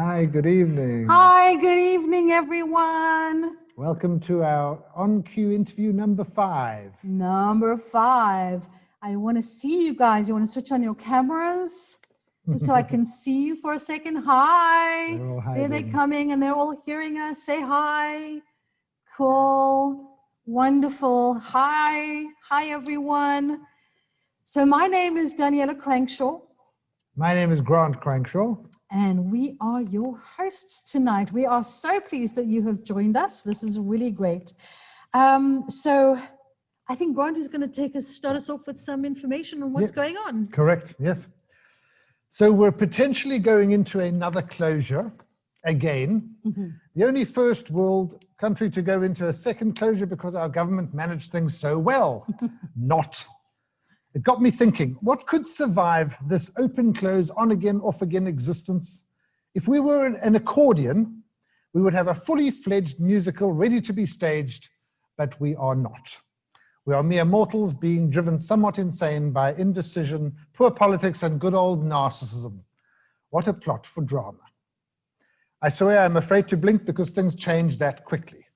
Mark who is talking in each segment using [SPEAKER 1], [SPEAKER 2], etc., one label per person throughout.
[SPEAKER 1] Hi, good evening.
[SPEAKER 2] Hi, good evening, everyone.
[SPEAKER 1] Welcome to our on-cue interview number 5.
[SPEAKER 2] Number 5. I want to see you guys. You want to switch on your cameras just so I can see you for a second? Hi.
[SPEAKER 1] They're all
[SPEAKER 2] There they're
[SPEAKER 1] hiding.
[SPEAKER 2] coming and they're all hearing us. Say hi. Cool. Wonderful. Hi. Hi, everyone. So my name is Daniela Crankshaw.
[SPEAKER 1] My name is Grant Crankshaw.
[SPEAKER 2] And we are your hosts tonight. We are so pleased that you have joined us. This is really great. So I think Grant is going to start us off with some information on what's going on.
[SPEAKER 1] Correct, yes. So we're potentially going into another closure again. The only first world country to go into a second closure because our government managed things so well. Not. It got me thinking, what could survive this open, close, on again, off again existence? If we were an accordion, we would have a fully fledged musical ready to be staged, but we are not. We are mere mortals being driven somewhat insane by indecision, poor politics, and good old narcissism. What a plot for drama. I swear I'm afraid to blink because things change that quickly.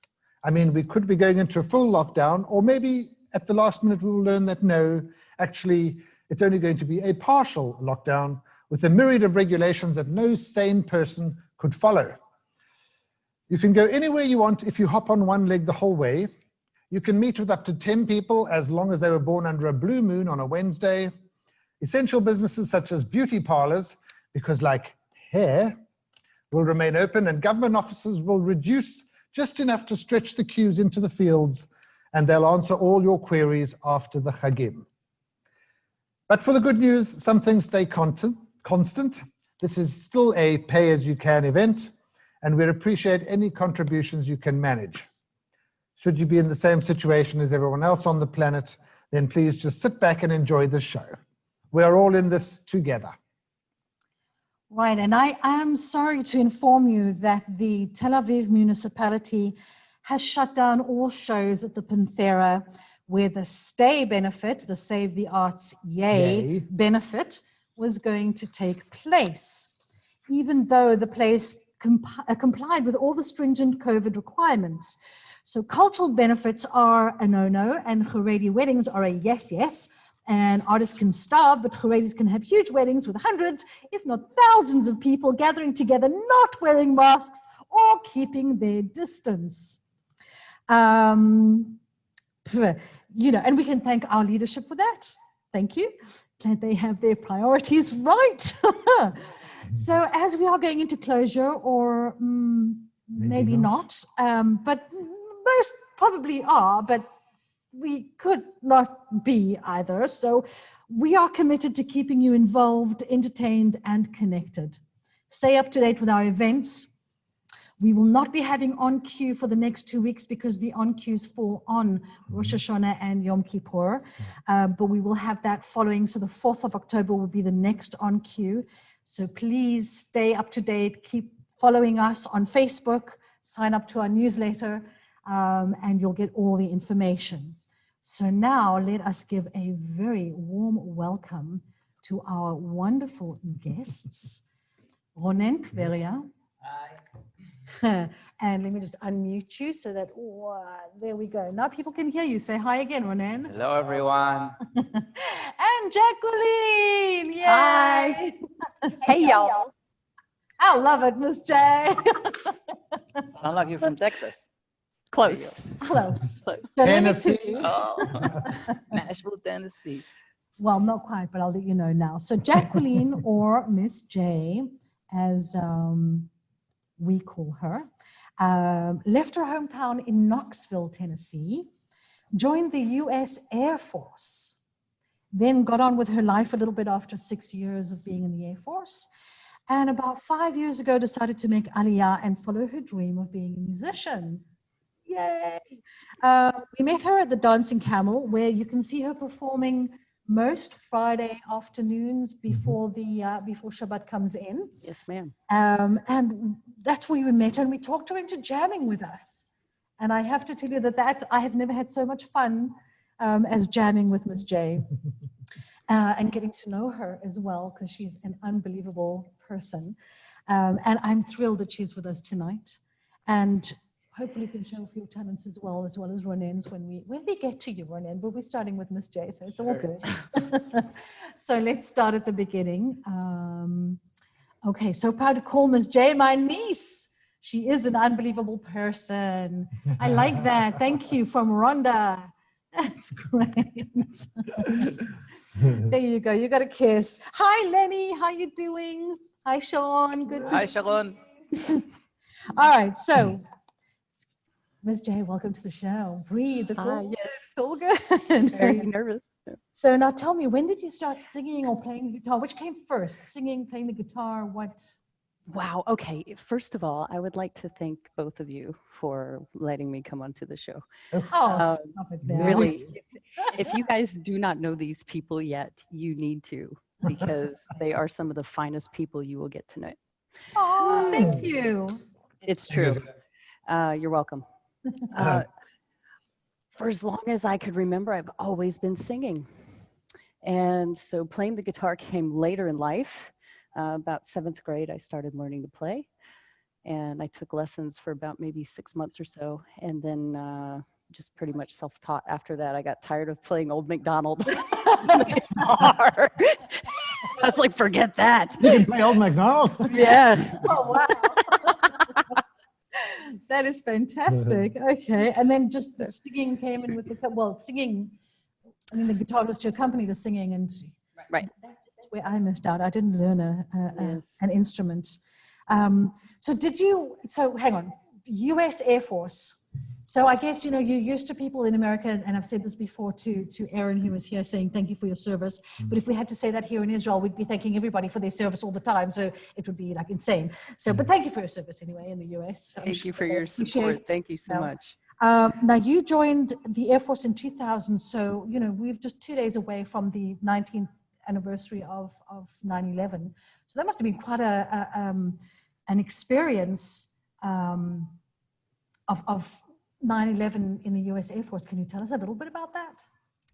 [SPEAKER 1] I mean, we could be going into a full lockdown, or maybe at the last minute we will learn that no, actually, it's only going to be a partial lockdown with a myriad of regulations that no sane person could follow. You can go anywhere you want if you hop on one leg the whole way. You can meet with up to 10 people as long as they were born under a blue moon on a Wednesday. Essential businesses such as beauty parlors, because like hair, will remain open, and government offices will reduce just enough to stretch the queues into the fields, and they'll answer all your queries after the Chagim. But for the good news, some things stay constant. This is still a pay-as-you-can event, and we'd appreciate any contributions you can manage. Should you be in the same situation as everyone else on the planet, then please just sit back and enjoy the show. We're all in this together.
[SPEAKER 2] Right, and I am sorry to inform you that the Tel Aviv municipality has shut down all shows at the Tverya, where the STAY benefit, the Save the Arts Yay benefit, was going to take place, even though the place complied with all the stringent COVID requirements. So cultural benefits are a no-no, and Haredi weddings are a yes, and artists can starve, but Haredis can have huge weddings with hundreds, if not thousands of people gathering together, not wearing masks or keeping their distance. And we can thank our leadership for that. Thank you. Can they have their priorities right? So as we are going into closure, or maybe not, but most probably are, but we could not be either. So we are committed to keeping you involved, entertained, and connected. Stay up to date with our events. We will not be having on cue for the next 2 weeks because the on cues fall on Rosh Hashanah and Yom Kippur. But we will have that following. So the 4th of October will be the next on cue. So please stay up to date. Keep following us on Facebook. Sign up to our newsletter, and you'll get all the information. So now let us give a very warm welcome to our wonderful guests, Ronen, Tverya. Hi. And let me just unmute you so that, there we go. Now people can hear you. Say hi again, Ronen.
[SPEAKER 3] Hello, everyone.
[SPEAKER 2] And Jacquelyne. Yay.
[SPEAKER 4] Hi. Hey, y'all.
[SPEAKER 2] I love it, Miss J.
[SPEAKER 3] Sound like you're from Texas.
[SPEAKER 4] Close.
[SPEAKER 2] Close.
[SPEAKER 1] Tennessee.
[SPEAKER 3] Oh, Nashville, Tennessee.
[SPEAKER 2] Well, not quite, but I'll let you know now. So Jacquelyne, or Miss J, as we call her, left her hometown in Knoxville, Tennessee, joined the U.S. Air Force, then got on with her life a little bit after 6 years of being in the Air Force, and about 5 years ago decided to make Aliyah and follow her dream of being a musician. Yay! We met her at the Dancing Camel, where you can see her performing most Friday afternoons before before Shabbat comes in.
[SPEAKER 4] Yes, ma'am.
[SPEAKER 2] And that's where we met, and we talked her into jamming with us. And I have to tell you that I have never had so much fun as jamming with Miss J. And getting to know her as well, because she's an unbelievable person. And I'm thrilled that she's with us tonight. And hopefully you can show off your talents as well as Ronen's when we get to you, Ronen. But we're starting with Miss J, so it's all good. So let's start at the beginning. Okay, so proud to call Miss J my niece. She is an unbelievable person. I like that. Thank you from Rhonda. That's great. There you go. You got a kiss. Hi, Lenny. How you doing? Hi, Sean. Good to
[SPEAKER 3] Hi,
[SPEAKER 2] see
[SPEAKER 3] Jacquelyne.
[SPEAKER 2] you. All right. So, Ms. J, welcome to the show. Breathe. It's all,
[SPEAKER 4] Yes.
[SPEAKER 2] it's all good.
[SPEAKER 4] Very nervous.
[SPEAKER 2] So now tell me, when did you start singing or playing the guitar? Which came first? Singing, playing the guitar, what?
[SPEAKER 4] Wow. Okay. First of all, I would like to thank both of you for letting me come onto the show.
[SPEAKER 2] Oh, stop it now.
[SPEAKER 4] Really, if you guys do not know these people yet, you need to, because they are some of the finest people you will get to know.
[SPEAKER 2] Oh, thank you.
[SPEAKER 4] It's true. You're welcome. For as long as I could remember, I've always been singing. And so playing the guitar came later in life. About 7th grade, I started learning to play. And I took lessons for about maybe 6 months or so. And then just pretty much self-taught after that. I got tired of playing Old MacDonald on the guitar. I was like, forget that.
[SPEAKER 1] You can play Old MacDonald.
[SPEAKER 4] Yeah.
[SPEAKER 2] Oh, wow. That is fantastic. Okay. And then just the singing came in with singing, I mean, the guitar was to accompany the singing, and
[SPEAKER 4] Right.
[SPEAKER 2] that's where I missed out. I didn't learn
[SPEAKER 4] Yes.
[SPEAKER 2] an instrument. So hang on, US Air Force. So I guess, you're used to people in America, and I've said this before to Aaron, who was here, saying thank you for your service. But if we had to say that here in Israel, we'd be thanking everybody for their service all the time. So it would be like insane. So, but thank you for your service anyway in the US.
[SPEAKER 4] Thank you for your support. Thank you so much.
[SPEAKER 2] Now you joined the Air Force in 2000. So, we're just 2 days away from the 19th anniversary of 9/11. So that must have been quite an experience of 9/11 in the US Air Force. Can you tell us a little bit about that?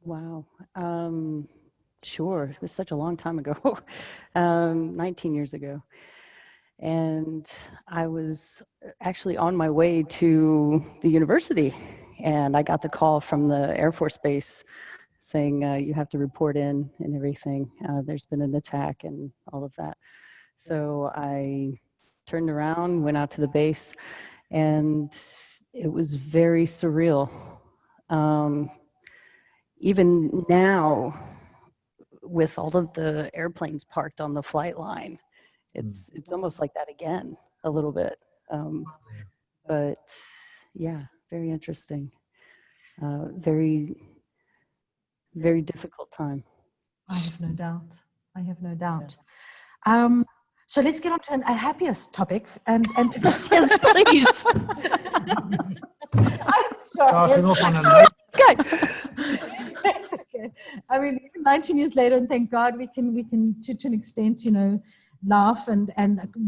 [SPEAKER 4] Wow. Sure. It was such a long time ago, 19 years ago. And I was actually on my way to the university, and I got the call from the Air Force Base saying, you have to report in and everything. There's been an attack and all of that. So I turned around, went out to the base, and it was very surreal. Even now, with all of the airplanes parked on the flight line, it's almost like that again, a little bit. But yeah, very interesting. Very, very difficult time.
[SPEAKER 2] I have no doubt. I have no doubt. So let's get on to a happier topic, and to this.
[SPEAKER 4] Yes, please.
[SPEAKER 2] I'm sorry.
[SPEAKER 1] Starting off on a note.
[SPEAKER 4] It's good.
[SPEAKER 2] It's okay. I mean, 19 years later, and thank God we can to an extent, laugh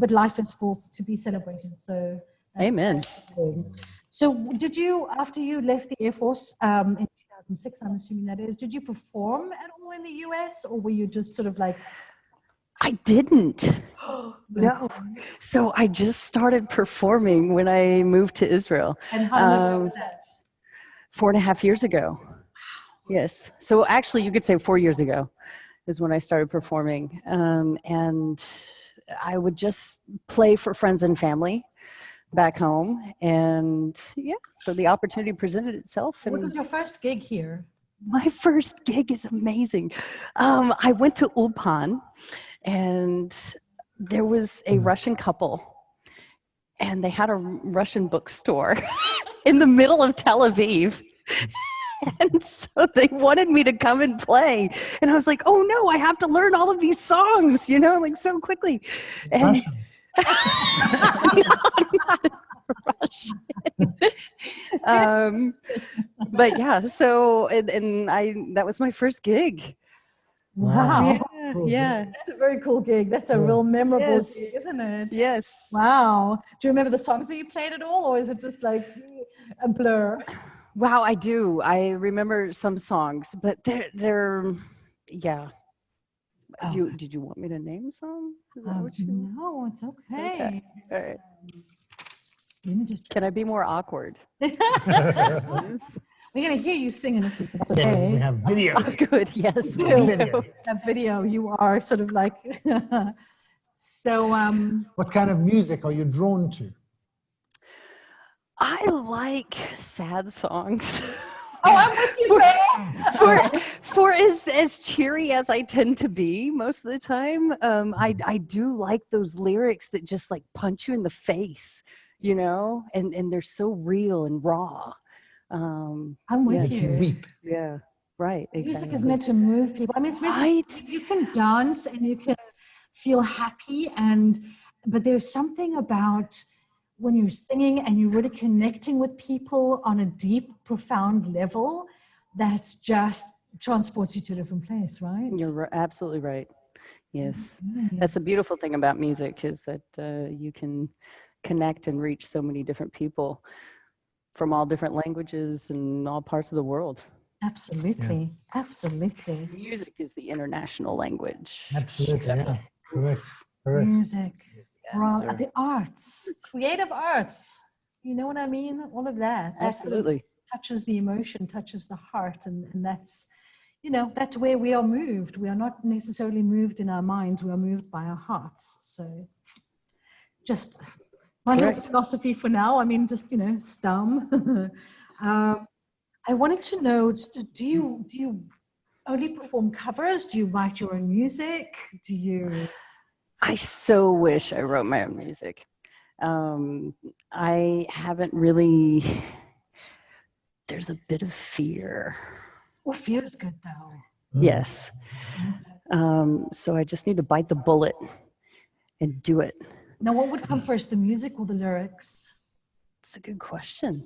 [SPEAKER 2] but life is to be celebrated. So
[SPEAKER 4] Amen.
[SPEAKER 2] So did you, after you left the Air Force in 2006, I'm assuming that is, did you perform at all in the US, or were you just sort of like?
[SPEAKER 4] I didn't. No. So I just started performing when I moved to Israel.
[SPEAKER 2] And how long ago was that?
[SPEAKER 4] 4.5 years ago. Yes. So actually, you could say 4 years ago is when I started performing. And I would just play for friends and family back home. And yeah, so the opportunity presented itself.
[SPEAKER 2] What
[SPEAKER 4] And
[SPEAKER 2] was your first gig here?
[SPEAKER 4] my first gig is amazing. I went to Ulpan, and there was a Russian couple, and they had a Russian bookstore in the middle of Tel Aviv. And so they wanted me to come and play. And I was like, oh no, I have to learn all of these songs, like so quickly. And not Russian. But yeah, so, and that was my first gig.
[SPEAKER 2] Wow.
[SPEAKER 4] Yeah.
[SPEAKER 2] That's a very cool gig. That's a real memorable
[SPEAKER 4] Yes.
[SPEAKER 2] gig, isn't it?
[SPEAKER 4] Yes.
[SPEAKER 2] Wow. Do you remember the songs that you played at all, or is it just like a blur?
[SPEAKER 4] Wow, I do. I remember some songs, but they're yeah. Did you want me to name some? Is that what you?
[SPEAKER 2] No, it's okay.
[SPEAKER 4] All right.
[SPEAKER 2] Let me just.
[SPEAKER 4] Can I be more awkward?
[SPEAKER 2] We're gonna hear you singing if it's
[SPEAKER 1] Yeah,
[SPEAKER 2] okay.
[SPEAKER 1] we have video.
[SPEAKER 4] Oh, good. Yes.
[SPEAKER 1] We have
[SPEAKER 4] video.
[SPEAKER 1] video.
[SPEAKER 2] That video, you are sort of like. So,
[SPEAKER 1] What kind of music are you drawn to?
[SPEAKER 4] I like sad songs.
[SPEAKER 2] oh, I'm with you, Ray.
[SPEAKER 4] For as cheery as I tend to be most of the time, I do like those lyrics that just like punch you in the face, you know, and they're so real and raw.
[SPEAKER 2] I'm with
[SPEAKER 1] Makes you
[SPEAKER 2] you.
[SPEAKER 1] weep.
[SPEAKER 4] Yeah, right.
[SPEAKER 2] Music
[SPEAKER 4] Exactly.
[SPEAKER 2] is meant to move people. I mean, it's meant
[SPEAKER 4] Right.
[SPEAKER 2] to, you can dance and you can feel happy, but there's something about when you're singing and you're really connecting with people on a deep, profound level that just transports you to a different place, right?
[SPEAKER 4] You're absolutely right. Yes.
[SPEAKER 2] Yeah.
[SPEAKER 4] That's the beautiful thing about music is that you can connect and reach so many different people from all different languages and all parts of the world.
[SPEAKER 2] Absolutely. Absolutely.
[SPEAKER 4] Music is the international language.
[SPEAKER 1] Absolutely, yeah. Correct. Correct.
[SPEAKER 2] Music,
[SPEAKER 4] sure.
[SPEAKER 2] the arts, creative arts. You know what I mean? All of that. That sort of
[SPEAKER 4] Absolutely.
[SPEAKER 2] touches the emotion, touches the heart, and that's, you know, that's where we are moved. We are not necessarily moved in our minds, we are moved by our hearts. So just my little philosophy for now, I mean, just, you know, stum. I wanted to know, do you only perform covers? Do you write your own music? Do you?
[SPEAKER 4] I so wish I wrote my own music. I haven't really, there's a bit of fear.
[SPEAKER 2] Well, fear is good though.
[SPEAKER 4] Yes. So I just need to bite the bullet and do it.
[SPEAKER 2] Now, what would come first, the music or the lyrics?
[SPEAKER 4] It's a good question.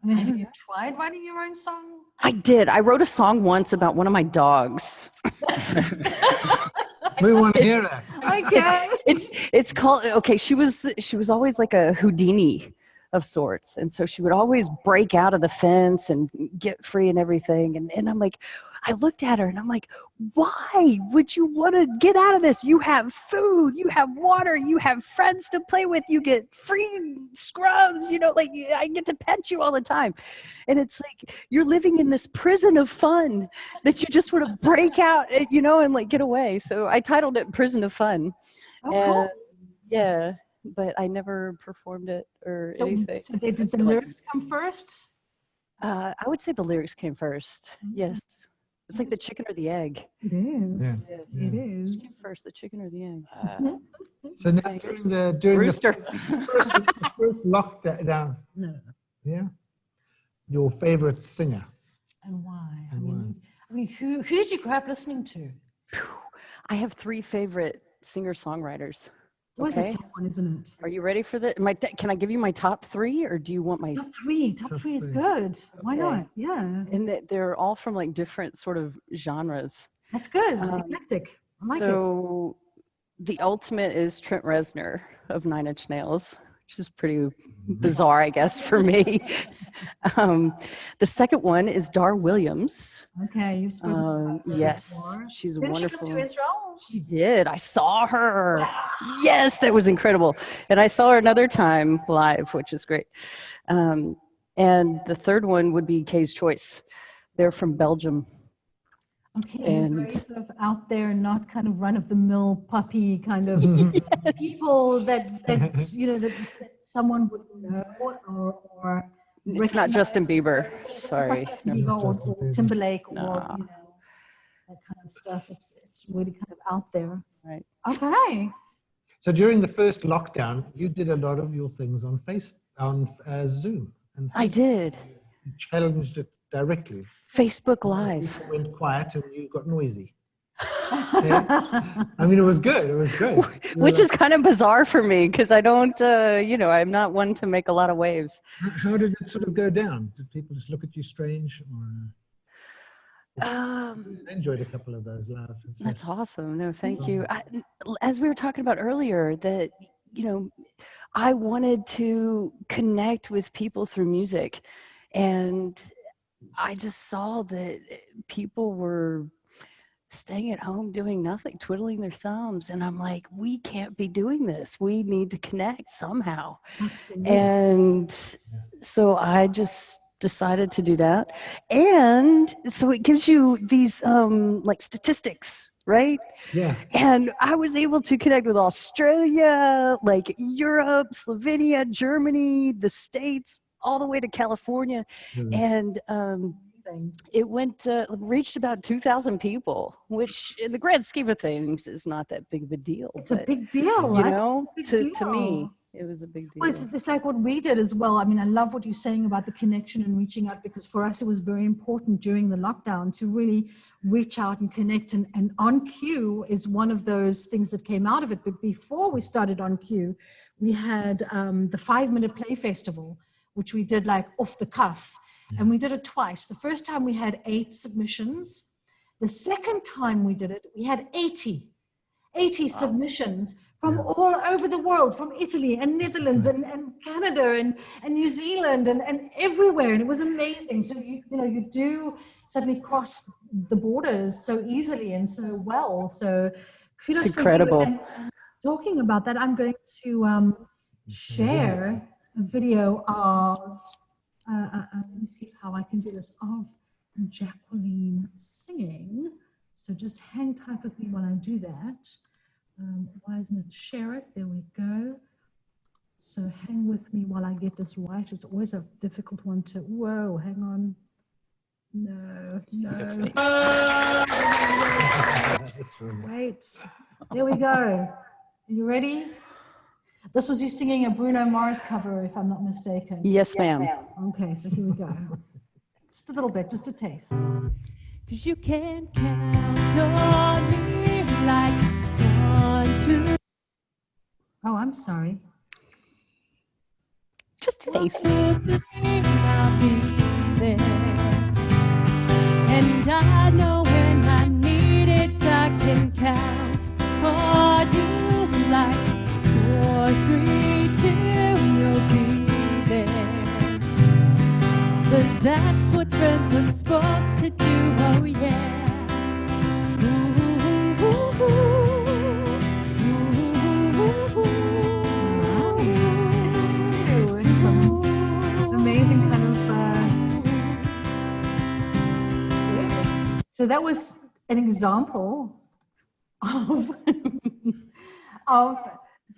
[SPEAKER 2] I mean, have you tried writing your own song?
[SPEAKER 4] I did. I wrote a song once about one of my dogs.
[SPEAKER 1] We want to hear that.
[SPEAKER 2] Okay.
[SPEAKER 4] It's called, okay, she was always like a Houdini of sorts. And so she would always break out of the fence and get free and everything. And I'm like, I looked at her and I'm like, why would you want to get out of this? You have food, you have water, you have friends to play with, you get free scrubs, you know, like I get to pet you all the time. And it's like, you're living in this prison of fun that you just want to break out, you know, and like get away. So I titled it Prison of Fun.
[SPEAKER 2] Oh, cool.
[SPEAKER 4] Yeah, but I never performed it or anything.
[SPEAKER 2] So did the lyrics come first?
[SPEAKER 4] I would say the lyrics came first. Yes. It's like the chicken or the egg.
[SPEAKER 2] It is.
[SPEAKER 1] Yeah.
[SPEAKER 2] It
[SPEAKER 4] Which
[SPEAKER 2] is.
[SPEAKER 4] came first, the chicken or the egg?
[SPEAKER 1] So now during
[SPEAKER 4] Rooster.
[SPEAKER 1] the first lockdown, yeah, your favorite singer.
[SPEAKER 2] And why?
[SPEAKER 1] And
[SPEAKER 2] I mean, who did you grow up listening to?
[SPEAKER 4] I have 3 favorite singer-songwriters.
[SPEAKER 2] It's always
[SPEAKER 4] Okay.
[SPEAKER 2] a tough one, isn't it?
[SPEAKER 4] Are you ready for the? Can I give you my top 3, or do you want my?
[SPEAKER 2] Top three. Top three is
[SPEAKER 1] three.
[SPEAKER 2] good. Why
[SPEAKER 4] Okay.
[SPEAKER 2] not? Yeah.
[SPEAKER 4] And they're all from like different sort of genres.
[SPEAKER 2] That's good. Eclectic. I like it.
[SPEAKER 4] So the ultimate is Trent Reznor of 9 Inch Nails, which is pretty bizarre, I guess, for me. The second one is Dar Williams.
[SPEAKER 2] Okay, you've spoken about her
[SPEAKER 4] Yes,
[SPEAKER 2] before.
[SPEAKER 4] she's
[SPEAKER 2] Didn't
[SPEAKER 4] wonderful.
[SPEAKER 2] she come to Israel?
[SPEAKER 4] She did. I saw her. Yes, that was incredible. And I saw her another time live, which is great. And the third one would be Kay's Choice. They're from Belgium.
[SPEAKER 2] Okay,
[SPEAKER 4] And-
[SPEAKER 2] very sort of out there, not kind of run-of-the-mill puppy kind of people that you know that someone would know or
[SPEAKER 4] It's not Justin Bieber. Sorry.
[SPEAKER 2] Not Justin Bieber or Timberlake or
[SPEAKER 4] No.
[SPEAKER 2] you know that kind of stuff. It's really kind of out there.
[SPEAKER 4] Right.
[SPEAKER 2] Okay.
[SPEAKER 1] So during the first lockdown, you did a lot of your things on Zoom, and
[SPEAKER 4] I did.
[SPEAKER 1] you challenged it directly.
[SPEAKER 4] Facebook Live.
[SPEAKER 1] People went quiet and you got noisy. Yeah. I mean, it was good. It was good.
[SPEAKER 4] Which is kind of bizarre for me because I don't, you know, I'm not one to make a lot of waves.
[SPEAKER 1] How did it sort of go down? Did people just look at you strange? Or I enjoyed a couple of those laughs.
[SPEAKER 4] That's awesome. No, thank you. As we were talking about earlier, that, you know, I wanted to connect with people through music. And I just saw that people were staying at home doing nothing, twiddling their thumbs. And I'm like, we can't be doing this. We need to connect somehow.
[SPEAKER 2] Absolutely.
[SPEAKER 4] And so I just decided to do that. And so it gives you these like statistics, right?
[SPEAKER 1] Yeah.
[SPEAKER 4] And I was able to connect with Australia, like Europe, Slovenia, Germany, the States, all the way to California. And
[SPEAKER 2] Amazing.
[SPEAKER 4] it reached about 2,000 people, which in the grand scheme of things is not that big of a deal.
[SPEAKER 2] It's a
[SPEAKER 4] but,
[SPEAKER 2] big deal,
[SPEAKER 4] you
[SPEAKER 2] right?
[SPEAKER 4] know,
[SPEAKER 2] It's a big
[SPEAKER 4] to me,
[SPEAKER 2] deal.
[SPEAKER 4] it was a big deal.
[SPEAKER 2] Well, it's like what we did as well. I mean, I love what you're saying about the connection and reaching out, because for us, it was very important during the lockdown to really reach out and connect. And On Cue is one of those things that came out of it. But before we started On Cue, we had the 5-Minute Play Festival, which we did like off the cuff. And we did it twice. The first time we had 8 submissions. The second time we did it, we had 80 submissions from all over the world, from Italy and Netherlands and Canada and New Zealand and everywhere. And it was amazing. So, you do suddenly cross the borders so easily and so well. So kudos
[SPEAKER 4] It's incredible.
[SPEAKER 2] for you. And talking about that, I'm going to share a video of, let me see how I can do this, of Jacquelyne singing. So just hang tight with me while I do that. Why isn't it share it? There we go. So hang with me while I get this right. It's always a difficult one to, whoa, hang on. No. Wait, there we go. Are you ready? This was you singing a Bruno Mars cover, if I'm not mistaken.
[SPEAKER 4] Yes, ma'am.
[SPEAKER 2] Okay, so here we go. Just a little bit, just a taste.
[SPEAKER 5] 'Cause you can count on me like 1, 2.
[SPEAKER 2] Oh, I'm sorry.
[SPEAKER 4] Just a taste.
[SPEAKER 5] I'll be there. And I know when I need it, I can count on you like 4, 3, 2, you'll be there. 'Cause that's what friends are supposed to do, oh yeah.
[SPEAKER 2] It's an amazing kind of, so that was an example of of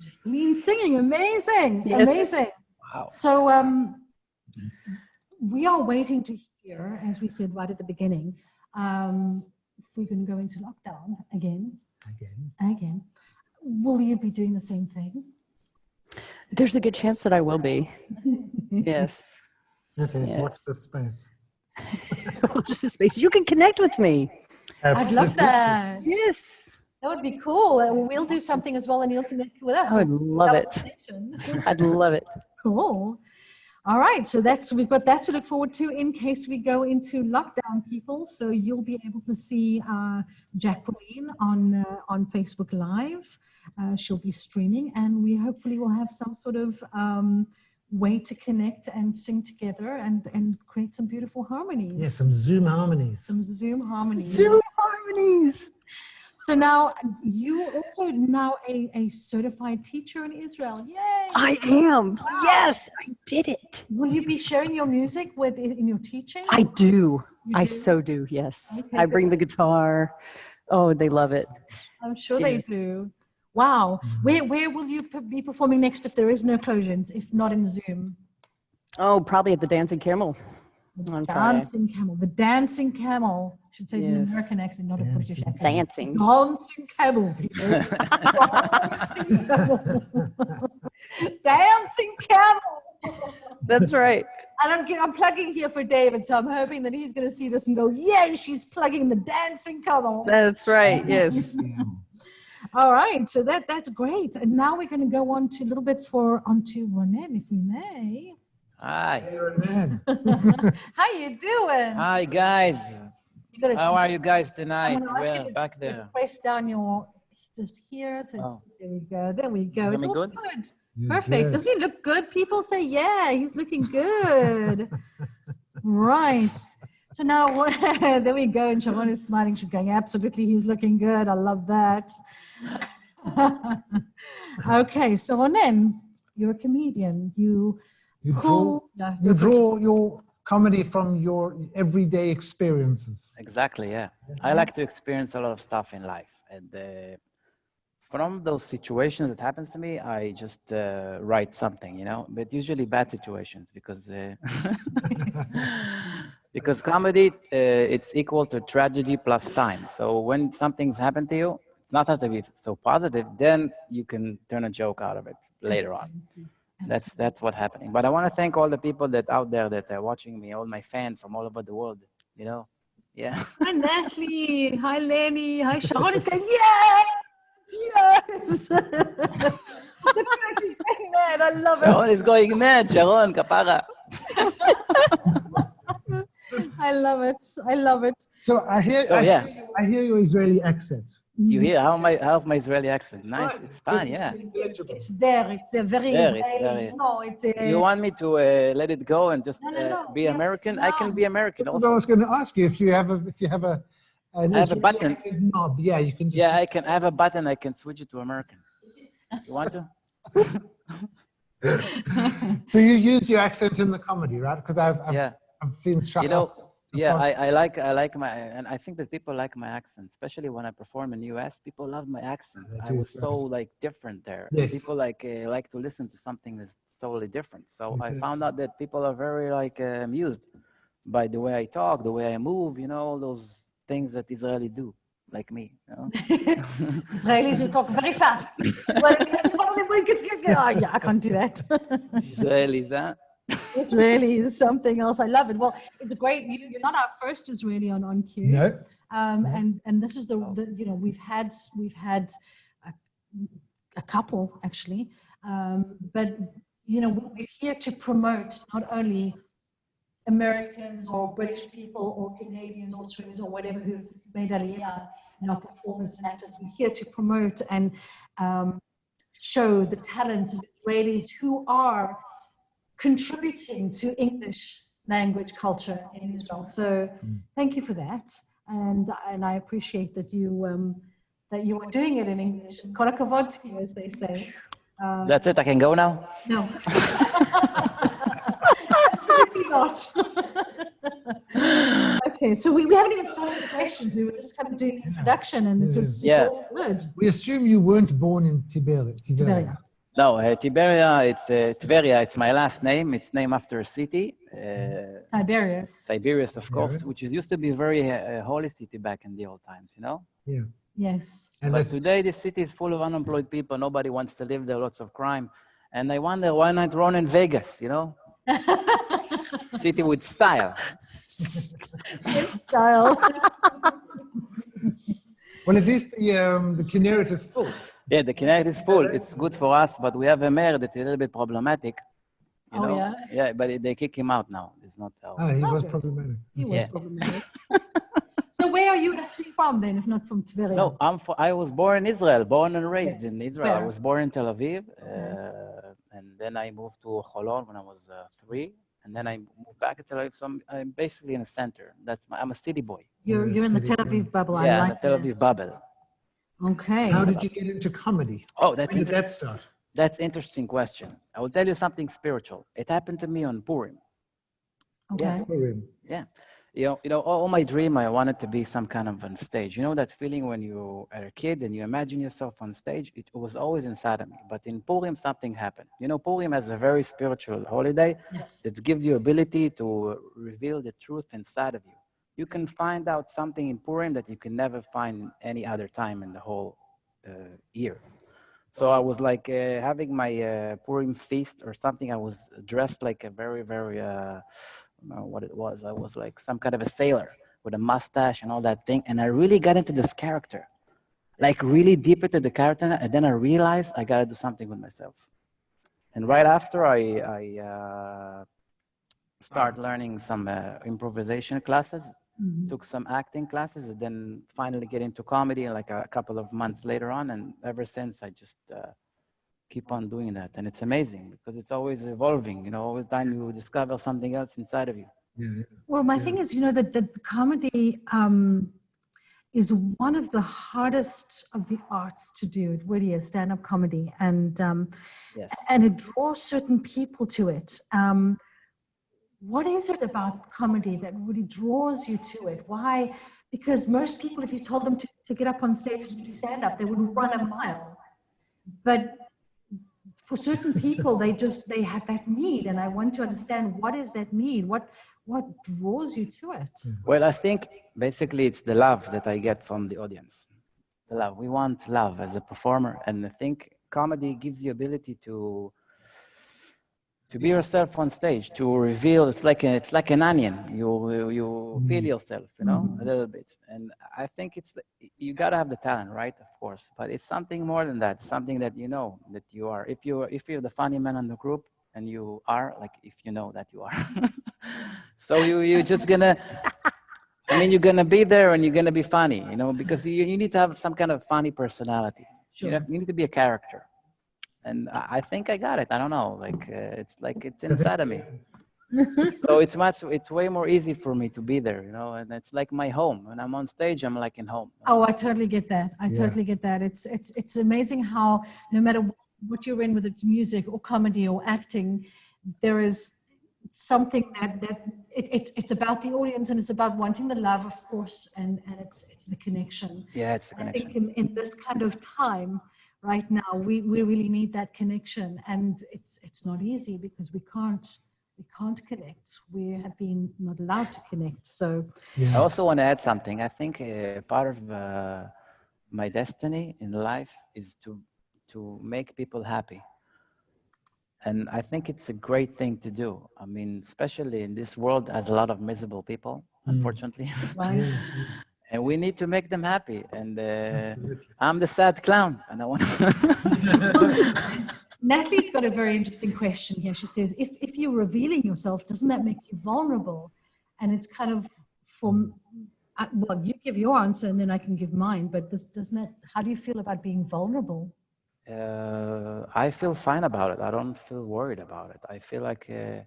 [SPEAKER 2] Jacquelyne singing. Amazing.
[SPEAKER 4] Yes.
[SPEAKER 2] Amazing.
[SPEAKER 3] Wow.
[SPEAKER 2] So we are waiting to hear, as we said right at the beginning, if we can go into lockdown again. Will you be doing the same thing?
[SPEAKER 4] There's a good chance that I will be. Yes.
[SPEAKER 1] Okay,
[SPEAKER 4] Yes.
[SPEAKER 1] watch this space.
[SPEAKER 4] Just a space. You can connect with me.
[SPEAKER 2] I'd love that.
[SPEAKER 4] Yes.
[SPEAKER 2] That would be cool. We'll do something as well, and you'll connect with us.
[SPEAKER 4] I would love it. I'd love it.
[SPEAKER 2] Cool. All right, so we've got that to look forward to in case we go into lockdown, people. So you'll be able to see Jacquelyne on Facebook Live. She'll be streaming, and we hopefully will have some sort of way to connect and sing together and create some beautiful harmonies.
[SPEAKER 1] Yeah, some Zoom harmonies.
[SPEAKER 2] Some Zoom harmonies.
[SPEAKER 4] Zoom harmonies.
[SPEAKER 2] So now you also now a certified teacher in Israel. Yay!
[SPEAKER 4] I am.
[SPEAKER 2] Wow.
[SPEAKER 4] Yes, I did it.
[SPEAKER 2] Will you be sharing your music in your teaching?
[SPEAKER 4] I do.
[SPEAKER 2] You
[SPEAKER 4] I
[SPEAKER 2] do?
[SPEAKER 4] so do. Yes.
[SPEAKER 2] Okay,
[SPEAKER 4] I bring the guitar. Oh, they love it.
[SPEAKER 2] I'm sure
[SPEAKER 4] Yes.
[SPEAKER 2] they do. Wow. Where will you be performing next if there is no closures, if not in Zoom?
[SPEAKER 4] Oh, probably at the Dancing Camel on Friday.
[SPEAKER 2] Dancing Camel. The Dancing Camel. I should say an
[SPEAKER 4] Yes.
[SPEAKER 2] American accent, not a British accent.
[SPEAKER 4] Dancing.
[SPEAKER 2] Dancing Camel, people. Dancing Camel.
[SPEAKER 4] That's right.
[SPEAKER 2] And I'm plugging here for David, so I'm hoping that he's going to see this and go, yay, she's plugging the Dancing Camel.
[SPEAKER 4] That's right. Yes.
[SPEAKER 2] All right, so that's great. And now we're going to go on to a little bit onto Ronen, if we may.
[SPEAKER 3] Hi.
[SPEAKER 2] How you doing?
[SPEAKER 3] Hi, guys.
[SPEAKER 2] You gotta,
[SPEAKER 3] How are you guys tonight?
[SPEAKER 2] I'm gonna ask you
[SPEAKER 3] Well,
[SPEAKER 2] to-
[SPEAKER 3] back
[SPEAKER 2] to
[SPEAKER 3] there.
[SPEAKER 2] press down your, just here. So it's,
[SPEAKER 3] Oh.
[SPEAKER 2] there we go. There we go.
[SPEAKER 3] Hear
[SPEAKER 2] It's
[SPEAKER 3] me
[SPEAKER 2] all
[SPEAKER 3] good?
[SPEAKER 2] good.
[SPEAKER 1] You're
[SPEAKER 2] Perfect.
[SPEAKER 1] good.
[SPEAKER 2] Doesn't he look good? People say, yeah, he's looking good. Right. So now, there we go. And Sharon is smiling. She's going, absolutely, he's looking good. I love that. Okay, so Ronen, you're a comedian. You
[SPEAKER 1] draw your comedy from your everyday experiences.
[SPEAKER 3] Exactly, yeah. I like to experience a lot of stuff in life. And from those situations that happens to me, I just write something, you know, but usually bad situations because because comedy, it's equal to tragedy plus time. So when something's happened to you, it's not have to be so positive, then you can turn a joke out of it later on. That's what's happening. But I want to thank all the people that out there that are watching me, all my fans from all over the world, you know. Yeah.
[SPEAKER 2] Hi, Natalie. Hi, Lenny. Hi, Sharon is going, yes, yes. Look at her, she's going mad. I love
[SPEAKER 3] Sharon
[SPEAKER 2] it.
[SPEAKER 3] is going mad. Sharon, kapara.
[SPEAKER 2] I love it. I love it.
[SPEAKER 1] So I hear your Israeli accent.
[SPEAKER 3] You hear how's my Israeli accent? Nice. It's fine, yeah.
[SPEAKER 2] It's there. It's a very
[SPEAKER 3] There, it's
[SPEAKER 2] Israeli.
[SPEAKER 3] very-
[SPEAKER 2] No, it's a.
[SPEAKER 3] You want me to let it go and just
[SPEAKER 2] No.
[SPEAKER 3] be
[SPEAKER 2] Yes,
[SPEAKER 3] American?
[SPEAKER 2] no.
[SPEAKER 3] I can be American
[SPEAKER 1] That's what I
[SPEAKER 3] also.
[SPEAKER 1] was going to ask you if you have an
[SPEAKER 3] I have a
[SPEAKER 1] Israeli
[SPEAKER 3] button.
[SPEAKER 1] accent knob. Yeah, you can just.
[SPEAKER 3] Yeah, I have a button. I can switch it to American. You want to?
[SPEAKER 1] So you use your accent in the comedy, right? Because
[SPEAKER 3] Yeah.
[SPEAKER 1] I've seen Shachar.
[SPEAKER 3] You know, yeah, I like my, and I think that people like my accent, especially when I perform in the US. People love my accent.
[SPEAKER 1] They
[SPEAKER 3] I
[SPEAKER 1] do,
[SPEAKER 3] was
[SPEAKER 1] right.
[SPEAKER 3] so like different there.
[SPEAKER 1] Yes.
[SPEAKER 3] People like to listen to something that's totally different. So I
[SPEAKER 1] Okay.
[SPEAKER 3] found out that people are very like amused by the way I talk, the way I move. You know, all those things that Israeli do, like me. You know?
[SPEAKER 2] Israelis who talk very fast. Yeah, I can't do that.
[SPEAKER 3] Israelis, huh?
[SPEAKER 2] Israeli is something else. I love it. Well, it's great. You're not our first Israeli on Q.
[SPEAKER 1] No.
[SPEAKER 2] And this is the you know we've had a couple actually, but you know we're here to promote not only Americans or British people or Canadians or Australians or whatever who've made Aliyah in our performance and actors. We're here to promote and show the talents of Israelis who are contributing to English language culture in Israel. So thank you for that. And I appreciate that you are doing it in English. Kol hakavod to you, as they say.
[SPEAKER 3] That's it. I can go now.
[SPEAKER 2] No. Absolutely not. Okay, so we haven't even started the questions. We were just kind of doing the introduction and it's all good.
[SPEAKER 1] We assume you weren't born in Tverya.
[SPEAKER 3] No, Tverya, Tverya, it's my last name. It's named after a city. Tiberias, of course, which used to be a very holy city back in the old times, you know?
[SPEAKER 1] Yeah.
[SPEAKER 2] Yes.
[SPEAKER 3] But today, this city is full of unemployed people. Nobody wants to live there, lots of crime. And I wonder, why not Ronen Vegas, you know? City with style.
[SPEAKER 2] Style.
[SPEAKER 1] Well, at least the Kinneret is full.
[SPEAKER 3] Yeah, the Kinneret is full. It's good for us, but we have a mayor that is a little bit problematic. You know?
[SPEAKER 2] Yeah?
[SPEAKER 3] Yeah, but they kick him out now. It's not.
[SPEAKER 1] He was
[SPEAKER 2] good.
[SPEAKER 1] problematic.
[SPEAKER 2] He was problematic. So where are you actually from then, if not from Tverya?
[SPEAKER 3] No, I was born in Israel, born and raised in Israel. I
[SPEAKER 2] Where?
[SPEAKER 3] was born in Tel Aviv, and then I moved to Holon when I was 3, and then I moved back to Tel Aviv. So I'm basically in the center. I'm a city boy.
[SPEAKER 2] You're in the
[SPEAKER 1] city
[SPEAKER 2] Tel Aviv bubble.
[SPEAKER 3] Yeah,
[SPEAKER 2] I
[SPEAKER 3] I'm
[SPEAKER 2] like
[SPEAKER 3] a Tel
[SPEAKER 2] that.
[SPEAKER 3] Aviv bubble.
[SPEAKER 2] Okay.
[SPEAKER 1] How did you get into comedy?
[SPEAKER 3] Oh, that's
[SPEAKER 1] When did that start?
[SPEAKER 3] That's interesting question. I will tell you something spiritual. It happened to me on Purim.
[SPEAKER 2] Okay.
[SPEAKER 3] Yeah. You know, all my dream, I wanted to be some kind of on stage. You know that feeling when you are a kid and you imagine yourself on stage? It was always inside of me. But in Purim, something happened. You know, Purim is a very spiritual holiday
[SPEAKER 2] Yes.
[SPEAKER 3] that gives you ability to reveal the truth inside of you. You can find out something in Purim that you can never find any other time in the whole year. So I was like having my Purim feast or something. I was dressed like a very, very, I don't know what it was. I was like some kind of a sailor with a mustache and all that thing. And I really got into this character, like really deep into the character. And then I realized I got to do something with myself. And right after I started learning some improvisation classes, took some acting classes, and then finally get into comedy like a couple of months later on. And ever since, I just keep on doing that. And it's amazing because it's always evolving. You know, all the time you discover something else inside of you.
[SPEAKER 1] Yeah.
[SPEAKER 2] Well, my
[SPEAKER 1] Yeah.
[SPEAKER 2] thing is, that the comedy is one of the hardest of the arts to do. It really is, stand-up comedy, and
[SPEAKER 3] Yes.
[SPEAKER 2] it draws certain people to it. What is it about comedy that really draws you to it? Why? Because most people, if you told them to get up on stage and do stand-up, they would run a mile. But for certain people, they have that need, and I want to understand, what is that need? What draws you to it?
[SPEAKER 3] Well, I think basically it's the love that I get from the audience. The love. We want love as a performer, and I think comedy gives you ability to be yourself on stage, to reveal. It's like an onion. You peel yourself, a little bit. And I think you gotta have the talent, right? Of course, but it's something more than that. Something that that you are. If you're the funny man in the group, and you are, like, if you know that you are, so you're just gonna. I mean, you're gonna be there and you're gonna be funny, because you need to have some kind of funny personality.
[SPEAKER 2] Sure.
[SPEAKER 3] You need to be a character. And I think I got it. I don't know. It's inside of me. So it's way more easy for me to be there, and it's like my home. When I'm on stage, I'm like in home.
[SPEAKER 2] Oh, I totally get that. I totally get that. It's amazing how no matter what you're in, whether it's music or comedy or acting, there is something that it's about the audience, and it's about wanting the love, of course, and it's the connection.
[SPEAKER 3] Yeah, it's a
[SPEAKER 2] I
[SPEAKER 3] connection.
[SPEAKER 2] think in this kind of time right now, we really need that connection, and it's not easy because we can't connect. We have been not allowed to connect. So
[SPEAKER 3] I also want to add something. I think part of my destiny in life is to make people happy. And I think it's a great thing to do. I mean, especially in this world that has a lot of miserable people, unfortunately.
[SPEAKER 2] right.
[SPEAKER 3] And we need to make them happy. And I'm the sad clown, and I want to.
[SPEAKER 2] Natalie's got a very interesting question here. She says, if you're revealing yourself, doesn't that make you vulnerable? And it's kind of well, you give your answer and then I can give mine, but doesn't that, how do you feel about being vulnerable?
[SPEAKER 3] I feel fine about it. I don't feel worried about it. I feel like
[SPEAKER 1] I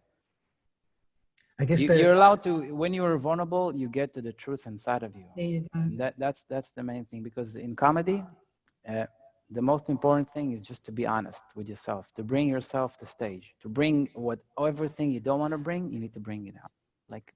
[SPEAKER 1] guess
[SPEAKER 3] you're allowed to, when you're vulnerable, you get to the truth inside of you.
[SPEAKER 2] There you go.
[SPEAKER 3] And that's the main thing, because in comedy, the most important thing is just to be honest with yourself, to bring yourself to stage, to bring everything you don't want to bring, you need to bring it out. Like,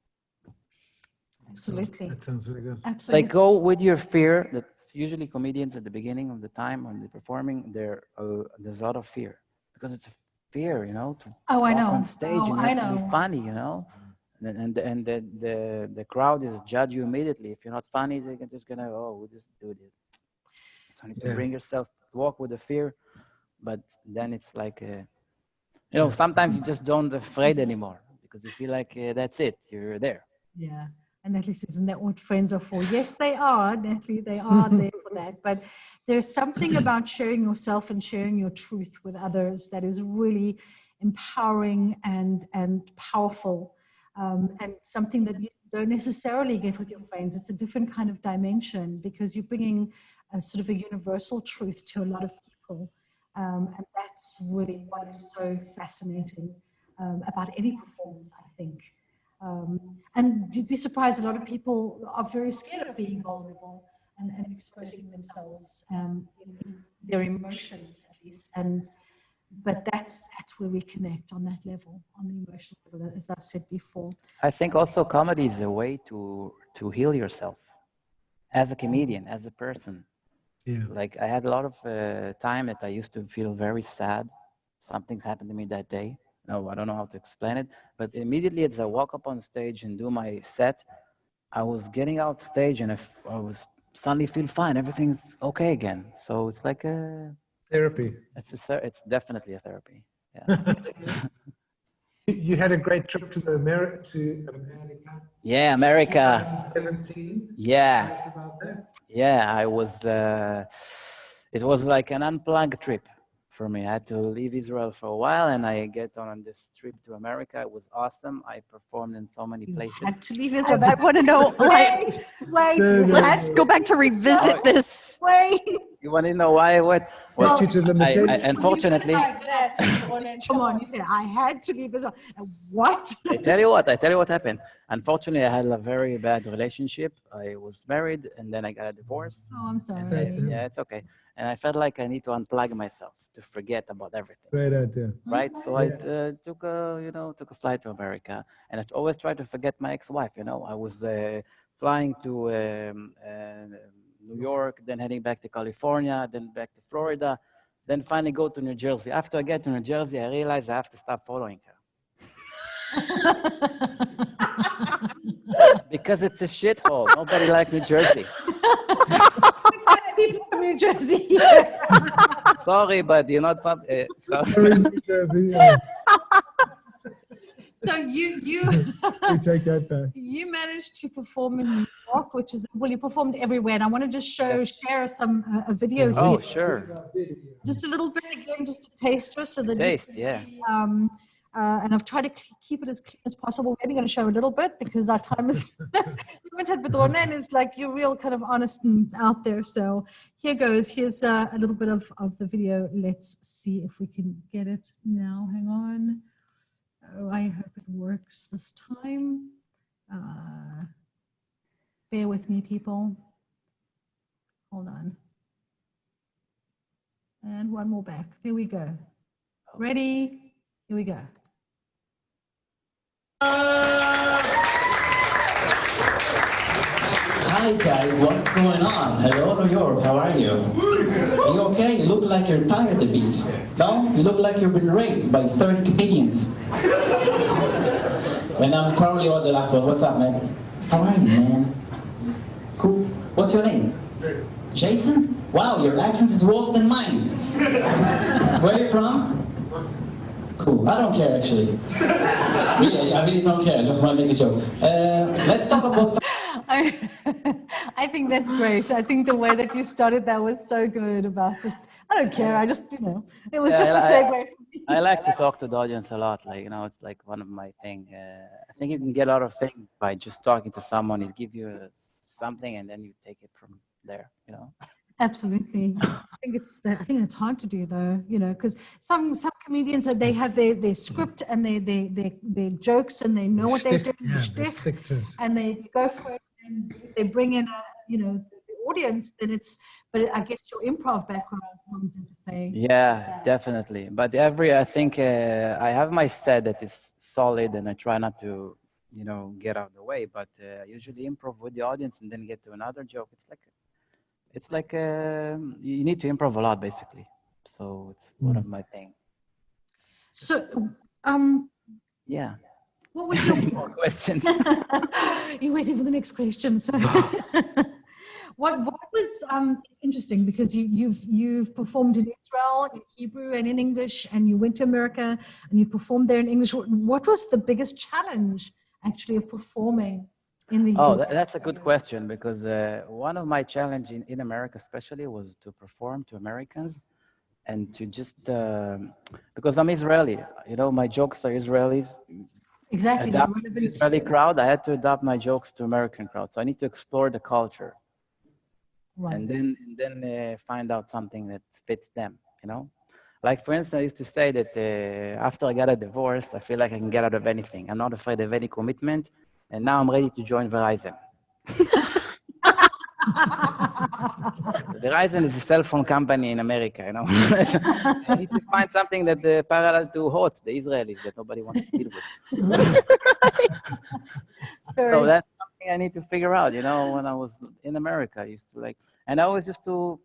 [SPEAKER 2] Absolutely.
[SPEAKER 1] that sounds very good.
[SPEAKER 2] Absolutely.
[SPEAKER 3] like, go with your fear. That's usually comedians at the beginning of the time when they're performing, there's a lot of fear, because it's a fear, to
[SPEAKER 2] Oh, I
[SPEAKER 3] walk
[SPEAKER 2] know.
[SPEAKER 3] on stage
[SPEAKER 2] Oh,
[SPEAKER 3] and
[SPEAKER 2] I
[SPEAKER 3] have to be
[SPEAKER 2] know.
[SPEAKER 3] funny, and the crowd is judge you immediately. If you're not funny, they're just gonna, we'll just do this. So you need to bring yourself, walk with the fear, but then it's like, sometimes you just don't afraid anymore because you feel like that's it, you're there.
[SPEAKER 2] Yeah. And Natalie says, isn't that what friends are for? Yes, they are, Natalie. They are there for that. But there's something about sharing yourself and sharing your truth with others that is really empowering and powerful, and something that you don't necessarily get with your friends. It's a different kind of dimension because you're bringing a sort of a universal truth to a lot of people. And that's really what is so fascinating about any performance, I think. And you'd be surprised, a lot of people are very scared of being vulnerable and expressing themselves, their emotions at least. But that's where we connect on that level, on the emotional level, as I've said before.
[SPEAKER 3] I think also comedy is a way to heal yourself as a comedian, as a person.
[SPEAKER 1] Yeah.
[SPEAKER 3] Like, I had a lot of time that I used to feel very sad. Something's happened to me that day. No, I don't know how to explain it, but immediately as I walk up on stage and do my set, I was getting out stage and I was suddenly feel fine. Everything's okay again. So it's like a
[SPEAKER 1] Therapy.
[SPEAKER 3] it's definitely a therapy. Yeah.
[SPEAKER 1] You had a great trip to America.
[SPEAKER 3] Yeah, America.
[SPEAKER 1] 2017.
[SPEAKER 3] Yeah.
[SPEAKER 1] Tell us about that.
[SPEAKER 3] Yeah, I was. It was like an unplugged trip for me. I had to leave Israel for a while, and I get on this trip to America. It was awesome. I performed in so many places.
[SPEAKER 2] Had to leave Israel.
[SPEAKER 4] I want to know, like,
[SPEAKER 2] Wait,
[SPEAKER 4] let's go back to revisit this.
[SPEAKER 2] wait.
[SPEAKER 3] You want to know why? What?
[SPEAKER 1] Take you to the material.
[SPEAKER 3] Unfortunately,
[SPEAKER 2] Come on, you said I had to leave Israel. What?
[SPEAKER 3] I tell you what happened. Unfortunately, I had a very bad relationship. I was married, and then I got a divorce.
[SPEAKER 2] Oh, I'm sorry.
[SPEAKER 1] Sad.
[SPEAKER 3] Yeah, it's okay. And I felt like I need to unplug myself to forget about everything.
[SPEAKER 1] Great idea.
[SPEAKER 3] Right? So I took a flight to America, and I always tried to forget my ex-wife. I was flying to New York, then heading back to California, then back to Florida, then finally go to New Jersey. After I get to New Jersey, I realized I have to stop following her. Because it's a shithole. Nobody likes New Jersey.
[SPEAKER 2] People from New Jersey.
[SPEAKER 3] Sorry, but you're not.
[SPEAKER 1] Sorry, New Jersey.
[SPEAKER 2] So you
[SPEAKER 1] We take that back.
[SPEAKER 2] you managed to perform in New York, which is you performed everywhere. And I want to just share some a video
[SPEAKER 3] Oh,
[SPEAKER 2] here,
[SPEAKER 3] sure.
[SPEAKER 2] just a little bit again, just a taster, so that
[SPEAKER 3] Taste,
[SPEAKER 2] you
[SPEAKER 3] yeah.
[SPEAKER 2] can, and I've tried to keep it as clean as possible. We're only going to show a little bit because our time is limited. But Ronen is like you're real kind of honest and out there. So here goes. Here's a little bit of the video. Let's see if we can get it now. Hang on. Oh, I hope it works this time. Bear with me, people. Hold on. And one more back. There we go. Ready? Here we go.
[SPEAKER 6] Hi guys, what's going on? Hello New York, how are you? Are you okay? You look like you're tired a bit. No? You look like you've been raped by 30 comedians. And I'm probably the last one. What's up, man? How are you, man? Cool. What's your name? Jason? Wow, your accent is worse than mine. Where are you from? Cool. I don't care, actually. Really, I really don't care. I just want to make a joke. Let's talk about...
[SPEAKER 2] I think that's great. I think the way that you started that was so good about just, I don't care. I just, it was just a segue for me.
[SPEAKER 3] I like to talk to the audience a lot. Like, it's like one of my thing. I think you can get a lot of things by just talking to someone. It gives you something, and then you take it from there.
[SPEAKER 2] Absolutely. I think it's hard to do though, because some comedians they have their script and their jokes and they know what they're doing,
[SPEAKER 1] they stick to it.
[SPEAKER 2] and they go for it and they bring in the audience. Then but I guess your improv background comes into play.
[SPEAKER 3] Yeah, definitely. But I think I have my set that is solid, and I try not to, get out of the way. But usually improv with the audience and then get to another joke. It's like you need to improv a lot, basically. So it's one of my things.
[SPEAKER 2] So,
[SPEAKER 3] Yeah.
[SPEAKER 2] what was your
[SPEAKER 3] More questions?
[SPEAKER 2] You're waiting for the next question. So, what was interesting because you've performed in Israel in Hebrew and in English, and you went to America and you performed there in English. What was the biggest challenge actually of performing in the
[SPEAKER 3] Oh,
[SPEAKER 2] US?
[SPEAKER 3] that's a good question, because one of my challenge in America especially was to perform to Americans and to just, because I'm Israeli, my jokes are Israelis.
[SPEAKER 2] Exactly.
[SPEAKER 3] Adapt to the Israeli crowd, I had to adapt my jokes to American crowd. So I need to explore the culture.
[SPEAKER 2] Right.
[SPEAKER 3] And then find out something that fits them, Like, for instance, I used to say that after I got a divorce, I feel like I can get out of anything. I'm not afraid of any commitment. And now I'm ready to join Verizon. Verizon is a cell phone company in America, I need to find something that parallel to HOT, the Israelis, that nobody wants to deal with. So that's something I need to figure out, when I was in America, I used to and I always used to,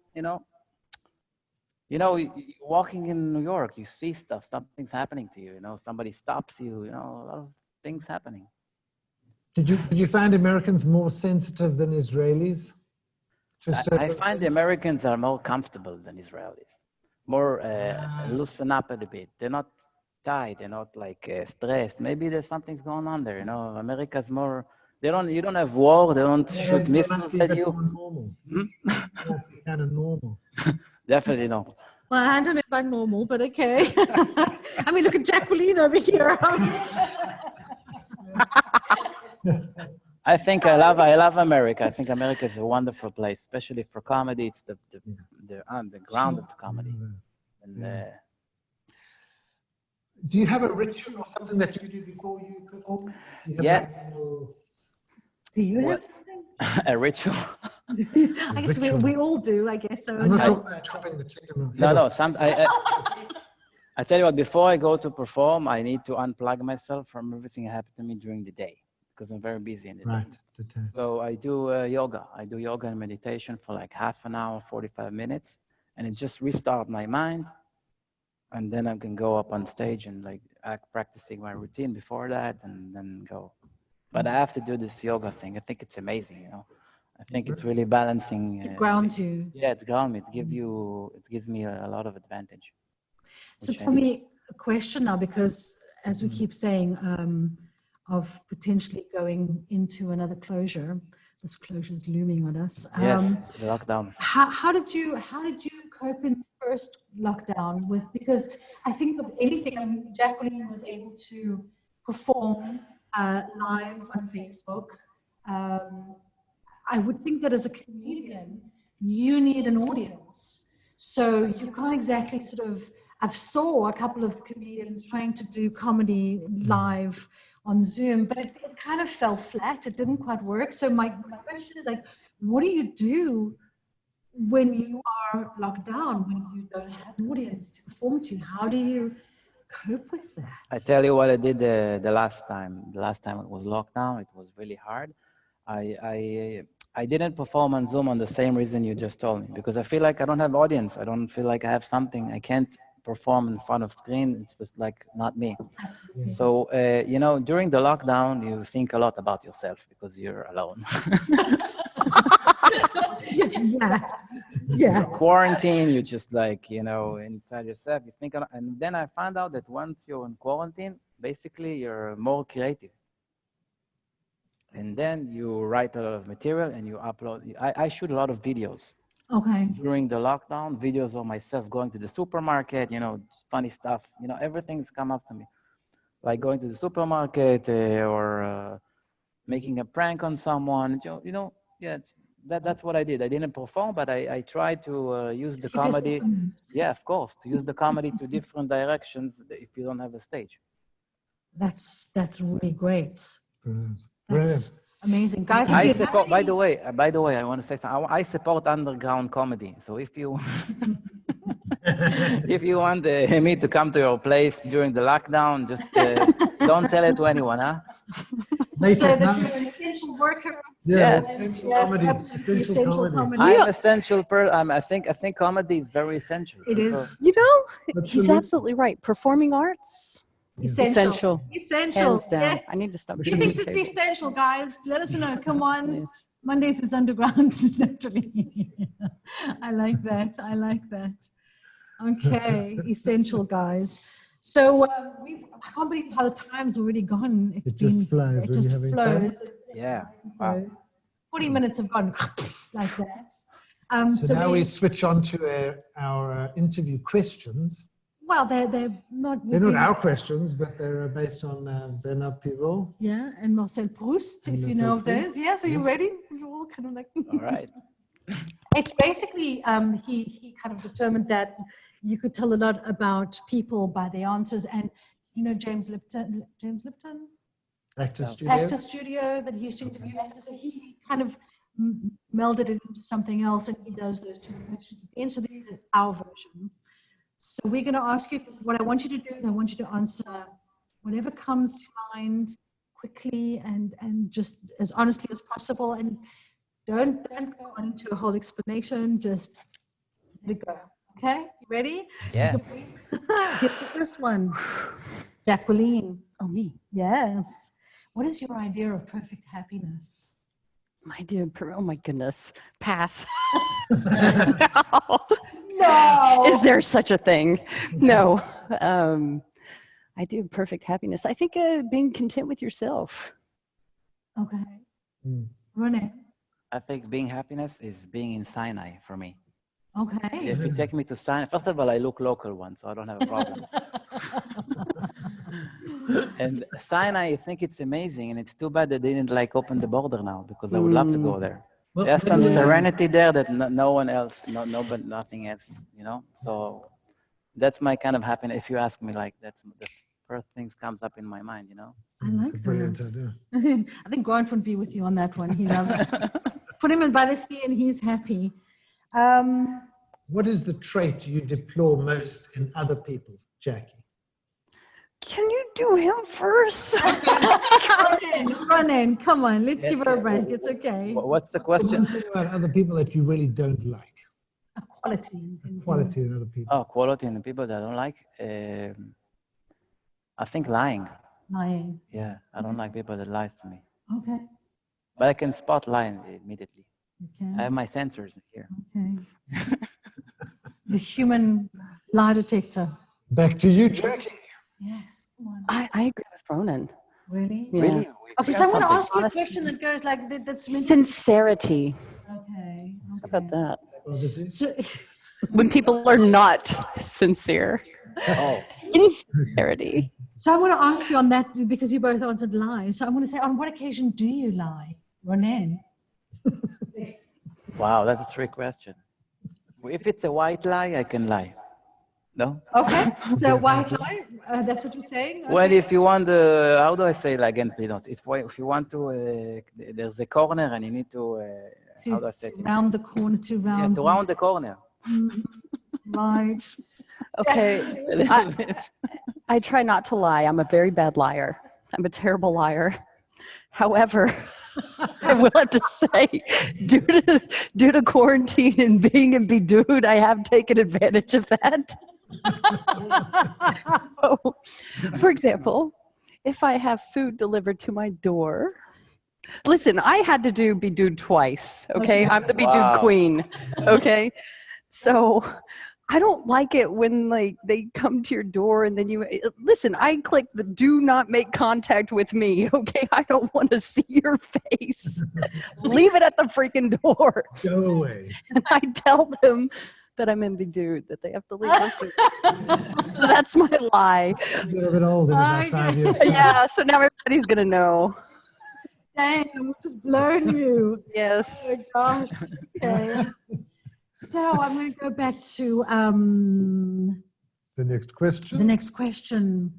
[SPEAKER 3] walking in New York, you see stuff, something's happening to you, somebody stops you, a lot of things happening.
[SPEAKER 1] Did you find Americans more sensitive than Israelis?
[SPEAKER 3] I find the Americans are more comfortable than Israelis, more loosen up a little bit. They're not tight, they're not stressed. Maybe there's something going on there, America's more, you don't have war, they don't shoot missiles at you.
[SPEAKER 1] Normal. Kind of normal.
[SPEAKER 3] Definitely no.
[SPEAKER 2] Well, I don't know about normal, but okay. I mean, look at Jacquelyne over here.
[SPEAKER 3] I think I love America. I think America is a wonderful place, especially for comedy. It's the ground of the comedy. And
[SPEAKER 1] Do you have a ritual or something that you do before you perform? Do you have
[SPEAKER 3] Yeah.
[SPEAKER 1] like a little-
[SPEAKER 2] Do you have
[SPEAKER 3] What?
[SPEAKER 2] something?
[SPEAKER 3] a ritual.
[SPEAKER 2] I guess we,
[SPEAKER 1] ritual.
[SPEAKER 2] we all do, I guess. So
[SPEAKER 1] I'm not
[SPEAKER 2] no.
[SPEAKER 1] talking about chopping the chicken. or
[SPEAKER 3] No,
[SPEAKER 1] head
[SPEAKER 3] no.
[SPEAKER 1] off.
[SPEAKER 3] I tell you what. Before I go to perform, I need to unplug myself from everything that happened to me during the day because I'm very busy in the day.
[SPEAKER 1] Right. Detach.
[SPEAKER 3] So I do yoga. I do yoga and meditation for like half an hour, 45 minutes, and it just restarts my mind. And then I can go up on stage and like practicing my routine before that, and then go. But I have to do this yoga thing. I think it's amazing. I think it's really balancing.
[SPEAKER 2] It grounds you.
[SPEAKER 3] Yeah, it grounds me. It gives me a lot of advantage.
[SPEAKER 2] So
[SPEAKER 3] which I
[SPEAKER 2] tell
[SPEAKER 3] need.
[SPEAKER 2] me a question now, because as we keep saying, of potentially going into another closure, this closure is looming on us.
[SPEAKER 3] Yes, the lockdown.
[SPEAKER 2] How did you cope in the first lockdown with, because I think with anything, I mean, Jacquelyne was able to perform live on Facebook. I would think that as a comedian, you need an audience. So you can't exactly sort of, I've saw a couple of comedians trying to do comedy live on Zoom, but it kind of fell flat. It didn't quite work. So my question is like, what do you do when you are locked down, when you don't have an audience to perform to? How do you cope with that?
[SPEAKER 3] I tell you what I did the last time. The last time it was lockdown, it was really hard. I didn't perform on Zoom on the same reason you just told me, because I feel like I don't have audience. I don't feel like I have something. I can't perform in front of screen. It's just like not me.
[SPEAKER 2] Absolutely.
[SPEAKER 3] So, during the lockdown, you think a lot about yourself because you're alone.
[SPEAKER 2] Yeah.
[SPEAKER 3] Quarantine, you just like, inside yourself, you think, and then I found out that once you're in quarantine, basically you're more creative. And then you write a lot of material and you upload. I shoot a lot of videos.
[SPEAKER 2] Okay.
[SPEAKER 3] During the lockdown, videos of myself going to the supermarket, funny stuff, everything's come up to me. Like going to the supermarket or making a prank on someone, that's what I did. I didn't perform, but I tried to use the
[SPEAKER 2] Keep yourself
[SPEAKER 3] comedy.
[SPEAKER 2] amused.
[SPEAKER 3] Yeah, of course, to use the comedy to different directions if you don't have a stage.
[SPEAKER 2] That's really great.
[SPEAKER 1] Brilliant.
[SPEAKER 2] That's amazing, guys.
[SPEAKER 3] I
[SPEAKER 2] if you have
[SPEAKER 3] support. By
[SPEAKER 2] any-
[SPEAKER 3] the way, I want to say something. I support underground comedy. So if you if you want me to come to your place during the lockdown, just don't tell it to anyone, huh?
[SPEAKER 1] Later,
[SPEAKER 2] say that
[SPEAKER 1] no?
[SPEAKER 2] you're an essential worker.
[SPEAKER 1] Yeah,
[SPEAKER 3] Yeah.
[SPEAKER 1] essential
[SPEAKER 2] Yes,
[SPEAKER 1] comedy.
[SPEAKER 2] absolutely
[SPEAKER 1] Essential
[SPEAKER 2] essential
[SPEAKER 1] comedy.
[SPEAKER 2] comedy.
[SPEAKER 3] I'm essential. I think comedy is very essential.
[SPEAKER 2] It
[SPEAKER 3] People-
[SPEAKER 2] is
[SPEAKER 4] You know, he's
[SPEAKER 1] Absolutely.
[SPEAKER 4] absolutely right. Performing arts, essential.
[SPEAKER 2] Essential.
[SPEAKER 4] Hands down.
[SPEAKER 2] Yes.
[SPEAKER 4] I need to stop.
[SPEAKER 1] We
[SPEAKER 2] Who
[SPEAKER 1] should
[SPEAKER 4] beating
[SPEAKER 2] thinks
[SPEAKER 4] the
[SPEAKER 2] it's
[SPEAKER 4] table.
[SPEAKER 2] essential, guys? Let us know. Come on.
[SPEAKER 4] Please.
[SPEAKER 2] Mondays is underground, literally. I like that. I like that. Okay, essential, guys. So I can't believe how the time's already gone.
[SPEAKER 1] It just flies
[SPEAKER 2] It
[SPEAKER 1] when
[SPEAKER 2] just
[SPEAKER 1] you're having fun.
[SPEAKER 2] flows.
[SPEAKER 3] Yeah. Wow.
[SPEAKER 2] 40 minutes have gone like that.
[SPEAKER 1] So now we switch on to our interview questions.
[SPEAKER 2] Well, they're not.
[SPEAKER 1] They're not our questions, but they're based on Bernard Pivot.
[SPEAKER 2] Yeah, and Marcel Proust,
[SPEAKER 1] And
[SPEAKER 2] if you
[SPEAKER 1] Marcel
[SPEAKER 2] know of those.
[SPEAKER 1] Proust,
[SPEAKER 2] Yeah, so you
[SPEAKER 1] yes.
[SPEAKER 2] ready? You're all kind of like.
[SPEAKER 3] All right.
[SPEAKER 2] It's basically he kind of determined that you could tell a lot about people by their answers, and James Lipton,
[SPEAKER 1] Actor Studio.
[SPEAKER 2] Actor Studio, that he used to interview actors. So he kind of melded it into something else, and he does those two questions at the end. So this is our version. So we're going to ask you, what I want you to do is I want you to answer whatever comes to mind quickly and just as honestly as possible. And don't go on into a whole explanation, just let it go. Okay, you ready?
[SPEAKER 3] Yeah.
[SPEAKER 2] Here's the first one. Jacquelyne.
[SPEAKER 4] Oh, me.
[SPEAKER 2] Yes. What is your idea of perfect happiness?
[SPEAKER 4] My dear, oh my goodness. Pass.
[SPEAKER 2] No.
[SPEAKER 4] Is there such a thing? No. I do perfect happiness. I think being content with yourself.
[SPEAKER 2] Okay.
[SPEAKER 1] Mm.
[SPEAKER 2] Ronen.
[SPEAKER 3] I think being happiness is being in Sinai for me.
[SPEAKER 2] Okay.
[SPEAKER 3] If you take me to Sinai, first of all, I look local one, so I don't have a problem. And Sinai, I think it's amazing, and it's too bad they didn't like open the border now, because I would love to go there.
[SPEAKER 1] Well,
[SPEAKER 3] There's some
[SPEAKER 1] maybe,
[SPEAKER 3] serenity there that no one else, but nothing else, you know. So that's my kind of happiness. If you ask me, like, that's the first things comes up in my mind, you know.
[SPEAKER 2] I like
[SPEAKER 1] brilliant
[SPEAKER 2] that.
[SPEAKER 1] idea.
[SPEAKER 2] I think Grant would be with you on that one. He loves, put him in by the sea and he's happy.
[SPEAKER 1] What is the trait you deplore most in other people, Jackie?
[SPEAKER 4] Can you do him first?
[SPEAKER 2] Ronen, come on, let's give her a break. It's okay.
[SPEAKER 3] What's the
[SPEAKER 1] One
[SPEAKER 3] question?
[SPEAKER 1] thing about other people that you really don't like.
[SPEAKER 2] A quality.
[SPEAKER 1] Quality in other people.
[SPEAKER 3] Oh, quality in the people that I don't like. I think lying.
[SPEAKER 2] Lying.
[SPEAKER 3] Yeah, I don't like people that lie to me.
[SPEAKER 2] Okay.
[SPEAKER 3] But I can spot lying immediately.
[SPEAKER 2] Okay.
[SPEAKER 3] I have my sensors here.
[SPEAKER 2] Okay. The human lie detector.
[SPEAKER 1] Back to you, Jackie.
[SPEAKER 2] Yes. Come on.
[SPEAKER 4] I agree with Ronen.
[SPEAKER 2] Really?
[SPEAKER 4] Yeah.
[SPEAKER 3] Really?
[SPEAKER 2] Okay, so I'm going to ask you a question that goes like that's meant to-
[SPEAKER 4] Sincerity.
[SPEAKER 2] Okay.
[SPEAKER 4] How about that?
[SPEAKER 1] Obviously.
[SPEAKER 2] So,
[SPEAKER 4] When people are not sincere.
[SPEAKER 3] Oh,
[SPEAKER 4] Insincerity.
[SPEAKER 2] so I'm going to ask you on that because you both answered lie. So I'm going to say, on what occasion do you lie, Ronen?
[SPEAKER 3] wow, that's a trick question. If it's a white lie, I can lie. No?
[SPEAKER 2] Okay. So white lie. That's what you're saying. Okay.
[SPEAKER 3] Well, if you want how do I say it again, please don't. If you want to, there's a corner and you need to, how do I say it?
[SPEAKER 2] Round the corner to
[SPEAKER 3] Yeah,
[SPEAKER 2] round.
[SPEAKER 3] to round the corner.
[SPEAKER 2] Right.
[SPEAKER 4] Okay. I try not to lie. I'm a very bad liar. I'm a terrible liar. However, I will have to say, due to quarantine and being in Bidud, I have taken advantage of that. So, for example, if I have food delivered to my door, listen, I had to do Bidud twice, okay? I'm the Bidud
[SPEAKER 3] Wow.
[SPEAKER 4] queen, okay? So I don't like it when like they come to your door and then you listen, I click the do not make contact with me, okay? I don't want to see your face. Leave it at the freaking door.
[SPEAKER 1] Go away.
[SPEAKER 4] And I tell them that I'm in Bidud, that they have to leave their food. So that's my lie.
[SPEAKER 1] You're a bit old in about 5 years. time.
[SPEAKER 4] Yeah, so now everybody's gonna know.
[SPEAKER 2] Dang, I'm just blowing you.
[SPEAKER 4] Yes.
[SPEAKER 2] Oh gosh. Okay. So I'm going to go back to
[SPEAKER 1] The next question.
[SPEAKER 2] the next question.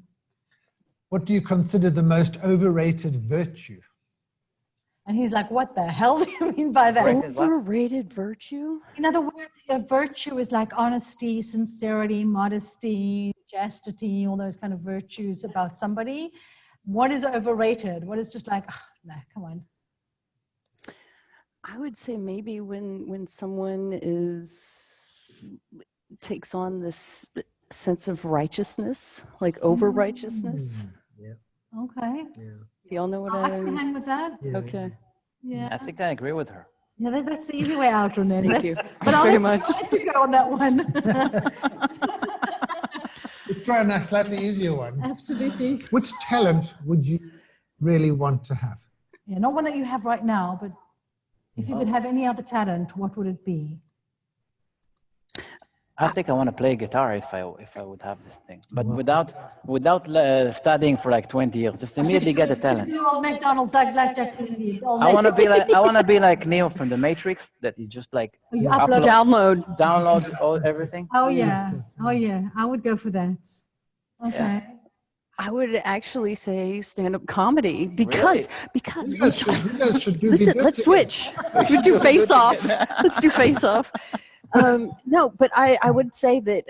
[SPEAKER 1] What do you consider the most overrated virtue?
[SPEAKER 2] And he's like, what the hell do you mean by that?
[SPEAKER 3] Right. What?
[SPEAKER 4] Overrated virtue?
[SPEAKER 2] In other words, a virtue is like honesty, sincerity, modesty, chastity, all those kind of virtues about somebody. What is overrated? What is just like, oh, no, come on.
[SPEAKER 4] I would say maybe when someone takes on this sense of righteousness, like over righteousness.
[SPEAKER 1] Yeah,
[SPEAKER 2] Okay.
[SPEAKER 1] yeah.
[SPEAKER 4] Y'all know what
[SPEAKER 2] I can
[SPEAKER 4] I
[SPEAKER 2] hang with that.
[SPEAKER 1] Yeah.
[SPEAKER 4] Okay.
[SPEAKER 2] Yeah.
[SPEAKER 3] I think I agree with her.
[SPEAKER 2] Yeah, that's the easy way out, Ronen.
[SPEAKER 4] Thank you.
[SPEAKER 2] But I'll
[SPEAKER 4] Very
[SPEAKER 2] let
[SPEAKER 4] much.
[SPEAKER 2] I'll let you go on that one.
[SPEAKER 1] Let's try a slightly easier one.
[SPEAKER 2] Absolutely.
[SPEAKER 1] Which talent would you really want to have?
[SPEAKER 2] Yeah, not one that you have right now, but if you could have any other talent, what would it be?
[SPEAKER 3] I think I want to play guitar if I would have this thing, but without studying for like 20 years. Just immediately get a talent.
[SPEAKER 2] Do old McDonald's like Jacquelyne.
[SPEAKER 3] I want to be like Neo from the Matrix. That is just like
[SPEAKER 2] You upload.
[SPEAKER 4] Download.
[SPEAKER 3] download everything.
[SPEAKER 2] Oh yeah. Oh yeah. I would go for that. Okay.
[SPEAKER 4] I would actually say stand-up comedy because
[SPEAKER 1] You guys should do
[SPEAKER 4] listen,
[SPEAKER 1] Bidud
[SPEAKER 4] let's
[SPEAKER 1] together.
[SPEAKER 4] switch. We do face off. Let's do face off. No, but I would say that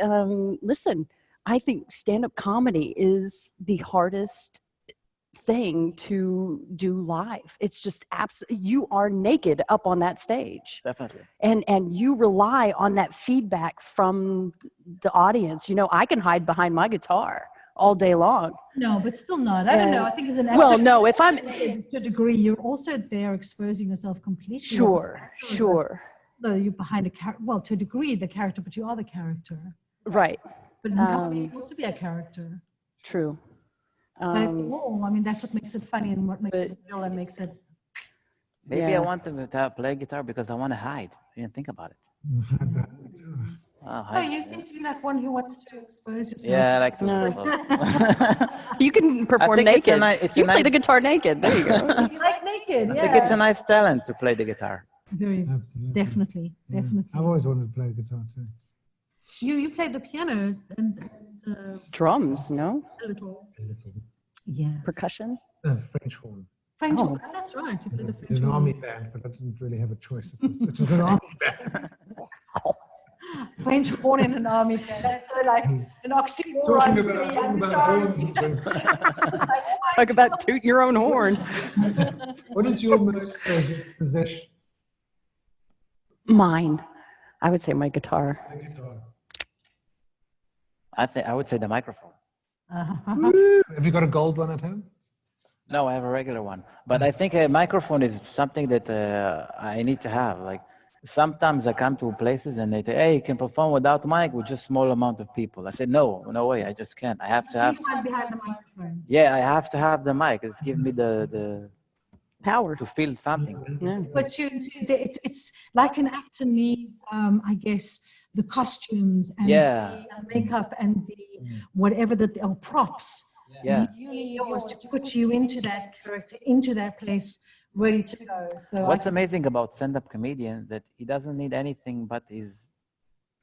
[SPEAKER 4] listen, I think stand-up comedy is the hardest thing to do live. It's just absolutely, you are naked up on that stage.
[SPEAKER 3] Definitely.
[SPEAKER 4] And you rely on that feedback from the audience. You know, I can hide behind my guitar all day long.
[SPEAKER 2] No, but still not. I don't know. I think as an actor,
[SPEAKER 4] Well, no, if I'm
[SPEAKER 2] to a degree, you're also there exposing yourself completely.
[SPEAKER 4] sure.
[SPEAKER 2] Though you're behind a character, well, to a degree, the character, but you are the character.
[SPEAKER 4] Right.
[SPEAKER 2] But in comedy, you can also be a character.
[SPEAKER 4] True.
[SPEAKER 2] But it's all, I mean, that's what makes it funny and what makes it real and makes it.
[SPEAKER 3] Maybe
[SPEAKER 4] Yeah.
[SPEAKER 3] I want to play guitar because I want to hide. I didn't think about it. Wow,
[SPEAKER 2] Oh, you seem to be like one who wants to expose yourself.
[SPEAKER 3] yeah, I like to.
[SPEAKER 4] You can perform
[SPEAKER 3] think it's a
[SPEAKER 4] naked.
[SPEAKER 3] it's
[SPEAKER 4] You
[SPEAKER 3] a
[SPEAKER 4] play the
[SPEAKER 3] nice-
[SPEAKER 4] guitar naked. There you go.
[SPEAKER 2] You like naked,
[SPEAKER 3] I
[SPEAKER 2] yeah.
[SPEAKER 3] think it's a nice talent to play the guitar.
[SPEAKER 2] Very,
[SPEAKER 1] Absolutely.
[SPEAKER 2] definitely,
[SPEAKER 1] Yeah.
[SPEAKER 2] definitely.
[SPEAKER 1] I've always wanted to play the guitar too.
[SPEAKER 2] You played the piano and
[SPEAKER 4] Drums, no?
[SPEAKER 2] a little.
[SPEAKER 1] A little.
[SPEAKER 2] Yes.
[SPEAKER 4] Percussion?
[SPEAKER 1] French horn.
[SPEAKER 2] French
[SPEAKER 4] Oh.
[SPEAKER 2] horn. That's right. You played the
[SPEAKER 1] In
[SPEAKER 2] French
[SPEAKER 1] an
[SPEAKER 2] horn.
[SPEAKER 1] army band, but I didn't really have a choice. It was an army band.
[SPEAKER 2] French horn in an army band. That's so like an oxymoron.
[SPEAKER 1] Talking
[SPEAKER 2] to
[SPEAKER 1] about,
[SPEAKER 2] me,
[SPEAKER 1] talking
[SPEAKER 2] I'm
[SPEAKER 1] about
[SPEAKER 2] sorry.
[SPEAKER 1] horns and things.
[SPEAKER 2] Like, oh my
[SPEAKER 4] Talk about toot your own horn.
[SPEAKER 1] What is your most treasured possession?
[SPEAKER 4] Mine. I would say my guitar.
[SPEAKER 1] The guitar.
[SPEAKER 3] I would say the microphone.
[SPEAKER 1] Have you got a gold one at home?
[SPEAKER 3] No, I have a regular one. But I think a microphone is something that I need to have. Like sometimes I come to places and they say, "Hey, you can perform without mic with just small amount of people." I said, "No, no way. I just can't. I have to have."
[SPEAKER 2] You hide behind the microphone.
[SPEAKER 3] Yeah, I have to have the mic. It gives me the
[SPEAKER 4] Power.
[SPEAKER 3] to feel something.
[SPEAKER 4] Yeah.
[SPEAKER 2] But it's like an actor needs, I guess, the costumes and
[SPEAKER 3] Yeah.
[SPEAKER 2] the makeup and the whatever or props.
[SPEAKER 3] Yeah.
[SPEAKER 2] You need yours to put you into that character, into that place, ready to go. So
[SPEAKER 3] What's amazing about stand-up comedian that he doesn't need anything but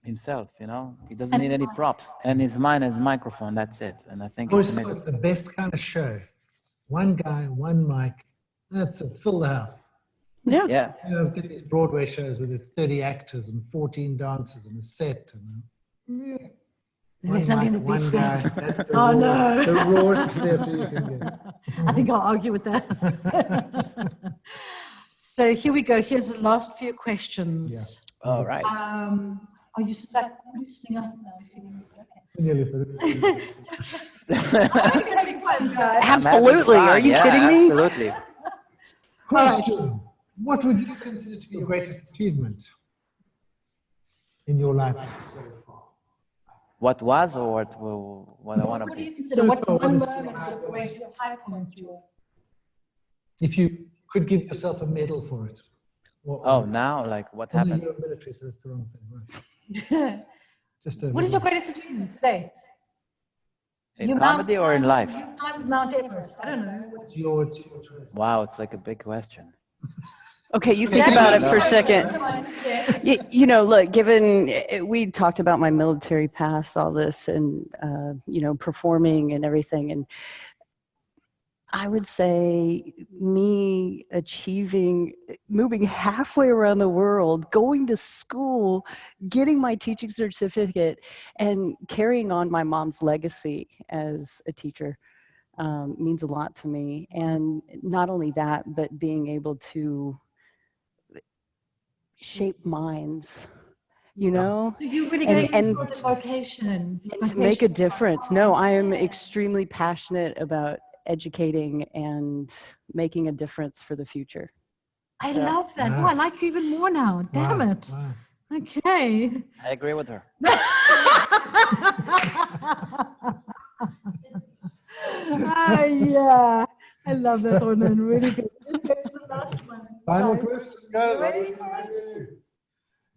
[SPEAKER 3] himself. You know, he doesn't need any props and his mind and his microphone. That's it. And I think
[SPEAKER 1] Always
[SPEAKER 3] it's
[SPEAKER 1] thought
[SPEAKER 3] amazing.
[SPEAKER 1] it's the best kind of show. One guy, one mic. That's it. Fill the house.
[SPEAKER 4] Yeah.
[SPEAKER 3] Yeah.
[SPEAKER 1] You know, get these Broadway shows with 30 actors and 14 dancers and a set. And, one
[SPEAKER 2] something
[SPEAKER 1] mic,
[SPEAKER 2] that
[SPEAKER 1] one
[SPEAKER 2] beats
[SPEAKER 1] guy.
[SPEAKER 2] that.
[SPEAKER 1] That's the,
[SPEAKER 2] Oh,
[SPEAKER 1] raw,
[SPEAKER 2] no.
[SPEAKER 1] the rawest theatre you can get.
[SPEAKER 2] I think I'll argue with that. So here we go. Here's the last few questions.
[SPEAKER 3] All right.
[SPEAKER 2] Are you stuck loosening up now?
[SPEAKER 1] Nearly finished.
[SPEAKER 2] I'm gonna be fun, guys.
[SPEAKER 3] I'm having
[SPEAKER 4] Absolutely.
[SPEAKER 3] fun.
[SPEAKER 4] Are you
[SPEAKER 3] Yeah,
[SPEAKER 4] kidding me?
[SPEAKER 3] Absolutely.
[SPEAKER 1] Question. What would you consider to be your greatest achievement in your life so far?
[SPEAKER 3] What was or what I want to
[SPEAKER 2] What do you
[SPEAKER 3] be?
[SPEAKER 2] consider?
[SPEAKER 1] So
[SPEAKER 2] What
[SPEAKER 1] far,
[SPEAKER 2] one
[SPEAKER 1] what is-
[SPEAKER 2] moment is the way your high point your
[SPEAKER 1] If you could give yourself a medal for it.
[SPEAKER 3] Oh, now like what
[SPEAKER 1] Well, no,
[SPEAKER 3] happened?
[SPEAKER 1] you're military, so that's the wrong thing, right? Just a
[SPEAKER 2] What is your
[SPEAKER 1] little-
[SPEAKER 2] greatest achievement today?
[SPEAKER 3] In
[SPEAKER 2] You
[SPEAKER 3] comedy or in life?
[SPEAKER 2] You climbed Mount Everest. I don't know.
[SPEAKER 1] It's your choice.
[SPEAKER 3] Wow, it's like a big question.
[SPEAKER 4] Okay, you think
[SPEAKER 1] Yeah,
[SPEAKER 4] about it
[SPEAKER 3] no.
[SPEAKER 4] for a second.
[SPEAKER 2] Yes.
[SPEAKER 4] You know, look, given we talked about my military past, all this, and you know, performing and everything, and I would say me achieving, moving halfway around the world, going to school, getting my teaching certificate, and carrying on my mom's legacy as a teacher means a lot to me. And not only that, but being able to shape minds, you know?
[SPEAKER 2] So you really
[SPEAKER 4] And-
[SPEAKER 2] going
[SPEAKER 4] and-
[SPEAKER 2] for the vocation.
[SPEAKER 4] To make a difference. No, I am extremely passionate about educating and making a difference for the future.
[SPEAKER 2] I love that. Oh, I like you even more now. Damn
[SPEAKER 1] Wow,
[SPEAKER 2] it.
[SPEAKER 1] wow.
[SPEAKER 2] Okay.
[SPEAKER 3] I agree with her.
[SPEAKER 2] Yeah. I love that, Ronen. Really good. Let's go to the last one.
[SPEAKER 1] Final
[SPEAKER 2] Guys.
[SPEAKER 1] question, guys.
[SPEAKER 2] Ready for it?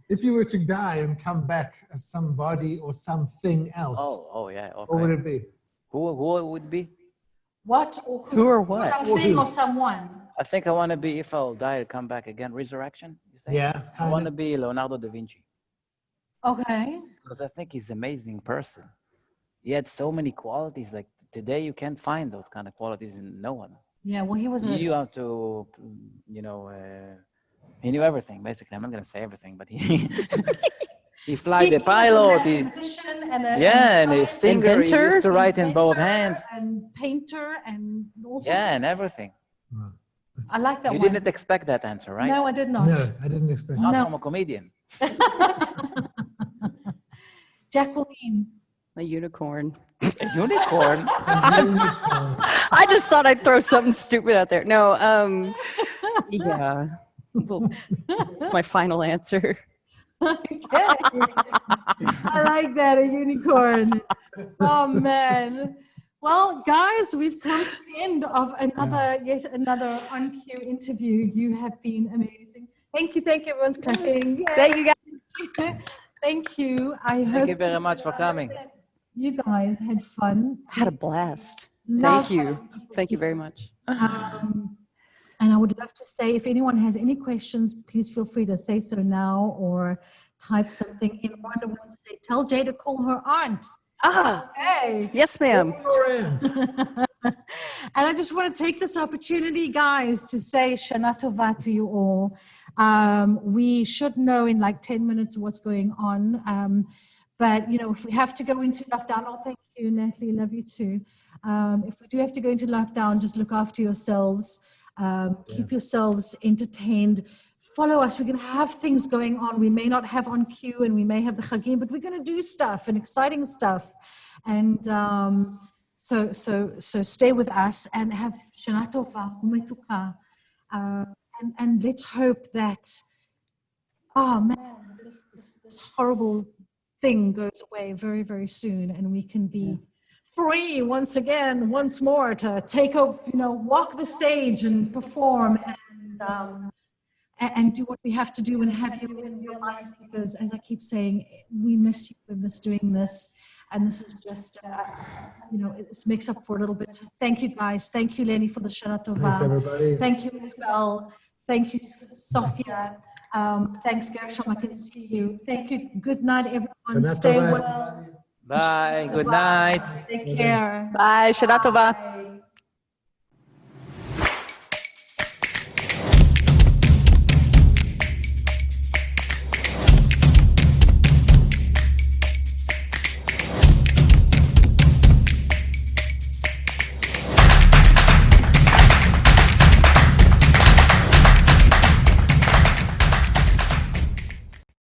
[SPEAKER 1] If you were to die and come back as somebody or something else,
[SPEAKER 3] Oh yeah.
[SPEAKER 1] what would
[SPEAKER 3] Okay.
[SPEAKER 1] it be?
[SPEAKER 3] Who it would be?
[SPEAKER 2] What or
[SPEAKER 4] Who or what?
[SPEAKER 2] Something
[SPEAKER 1] who?
[SPEAKER 2] or someone.
[SPEAKER 3] I think I want to be, if I'll die, I'll come back again. Resurrection, you say?
[SPEAKER 1] Yeah,
[SPEAKER 3] I
[SPEAKER 1] kind
[SPEAKER 3] want to
[SPEAKER 1] of.
[SPEAKER 3] be Leonardo da Vinci
[SPEAKER 2] Okay.
[SPEAKER 3] because I think he's an amazing person. He had so many qualities. Like today, you can't find those kind of qualities in no one.
[SPEAKER 2] Yeah, well, he was a
[SPEAKER 3] You have to, you know, he knew everything, basically. I'm not going to say everything, but he he fly the pilot. He,
[SPEAKER 2] mathematician and a
[SPEAKER 3] yeah, and a singer. He
[SPEAKER 4] Inventor?
[SPEAKER 3] used to write in both hands.
[SPEAKER 2] and painter and all sorts
[SPEAKER 3] Yeah,
[SPEAKER 2] of
[SPEAKER 3] and everything.
[SPEAKER 1] Wow.
[SPEAKER 2] I like that
[SPEAKER 3] You
[SPEAKER 2] one.
[SPEAKER 3] didn't expect that answer, right?
[SPEAKER 2] No, I did not.
[SPEAKER 1] No, I didn't expect
[SPEAKER 3] Not
[SPEAKER 2] No.
[SPEAKER 3] from a comedian.
[SPEAKER 2] Jacquelyne.
[SPEAKER 4] A unicorn.
[SPEAKER 3] A unicorn.
[SPEAKER 4] I just thought I'd throw something stupid out there. No, yeah. Well, it's my final answer.
[SPEAKER 2] Okay. I like that, a unicorn. Oh man. Well, guys, we've come to the end of yet another On Cue interview. You have been amazing. Thank you, everyone's clapping.
[SPEAKER 4] Thank you guys.
[SPEAKER 2] Thank you. I
[SPEAKER 3] Thank
[SPEAKER 2] hope
[SPEAKER 3] you very much for coming.
[SPEAKER 2] you guys had fun.
[SPEAKER 4] I had a blast.
[SPEAKER 2] Love
[SPEAKER 4] Thank you.
[SPEAKER 2] having
[SPEAKER 4] Thank you very much.
[SPEAKER 2] And I would love to say, if anyone has any questions, please feel free to say so now or type something in. Wanda wants to say, tell Jay to call her aunt. Okay.
[SPEAKER 4] Yes, ma'am.
[SPEAKER 2] And I just want to take this opportunity, guys, to say Shana Tova to you all. We should know in like 10 minutes what's going on. But, you know, if we have to go into lockdown, oh, thank you, Natalie, love you too. If we do have to go into lockdown, just look after yourselves. Keep yourselves entertained. Follow us. We're going to have things going on. We may not have on cue and we may have the chagim, but we're going to do stuff and exciting stuff. And so stay with us and have Shana Tova, Umetuka. And let's hope that, oh man, this horrible thing goes away very, very soon and we can be free once again, once more to take over, you know, walk the stage and perform and do what we have to do and have you in real life, because as I keep saying, we miss you, we miss doing this. And this is just, you know, it makes up for a little bit. So thank you guys. Thank you, Lenny, for the Shana Tova.
[SPEAKER 1] Thanks, everybody.
[SPEAKER 2] Thank you, Isabel. Thank you, Sophia. Thanks, Gershom. I can see you. Thank you. Good night, everyone.
[SPEAKER 1] Shana
[SPEAKER 2] Stay
[SPEAKER 1] Tova.
[SPEAKER 2] well.
[SPEAKER 3] Bye. Good night.
[SPEAKER 2] Take care.
[SPEAKER 4] Bye. Shana Tova.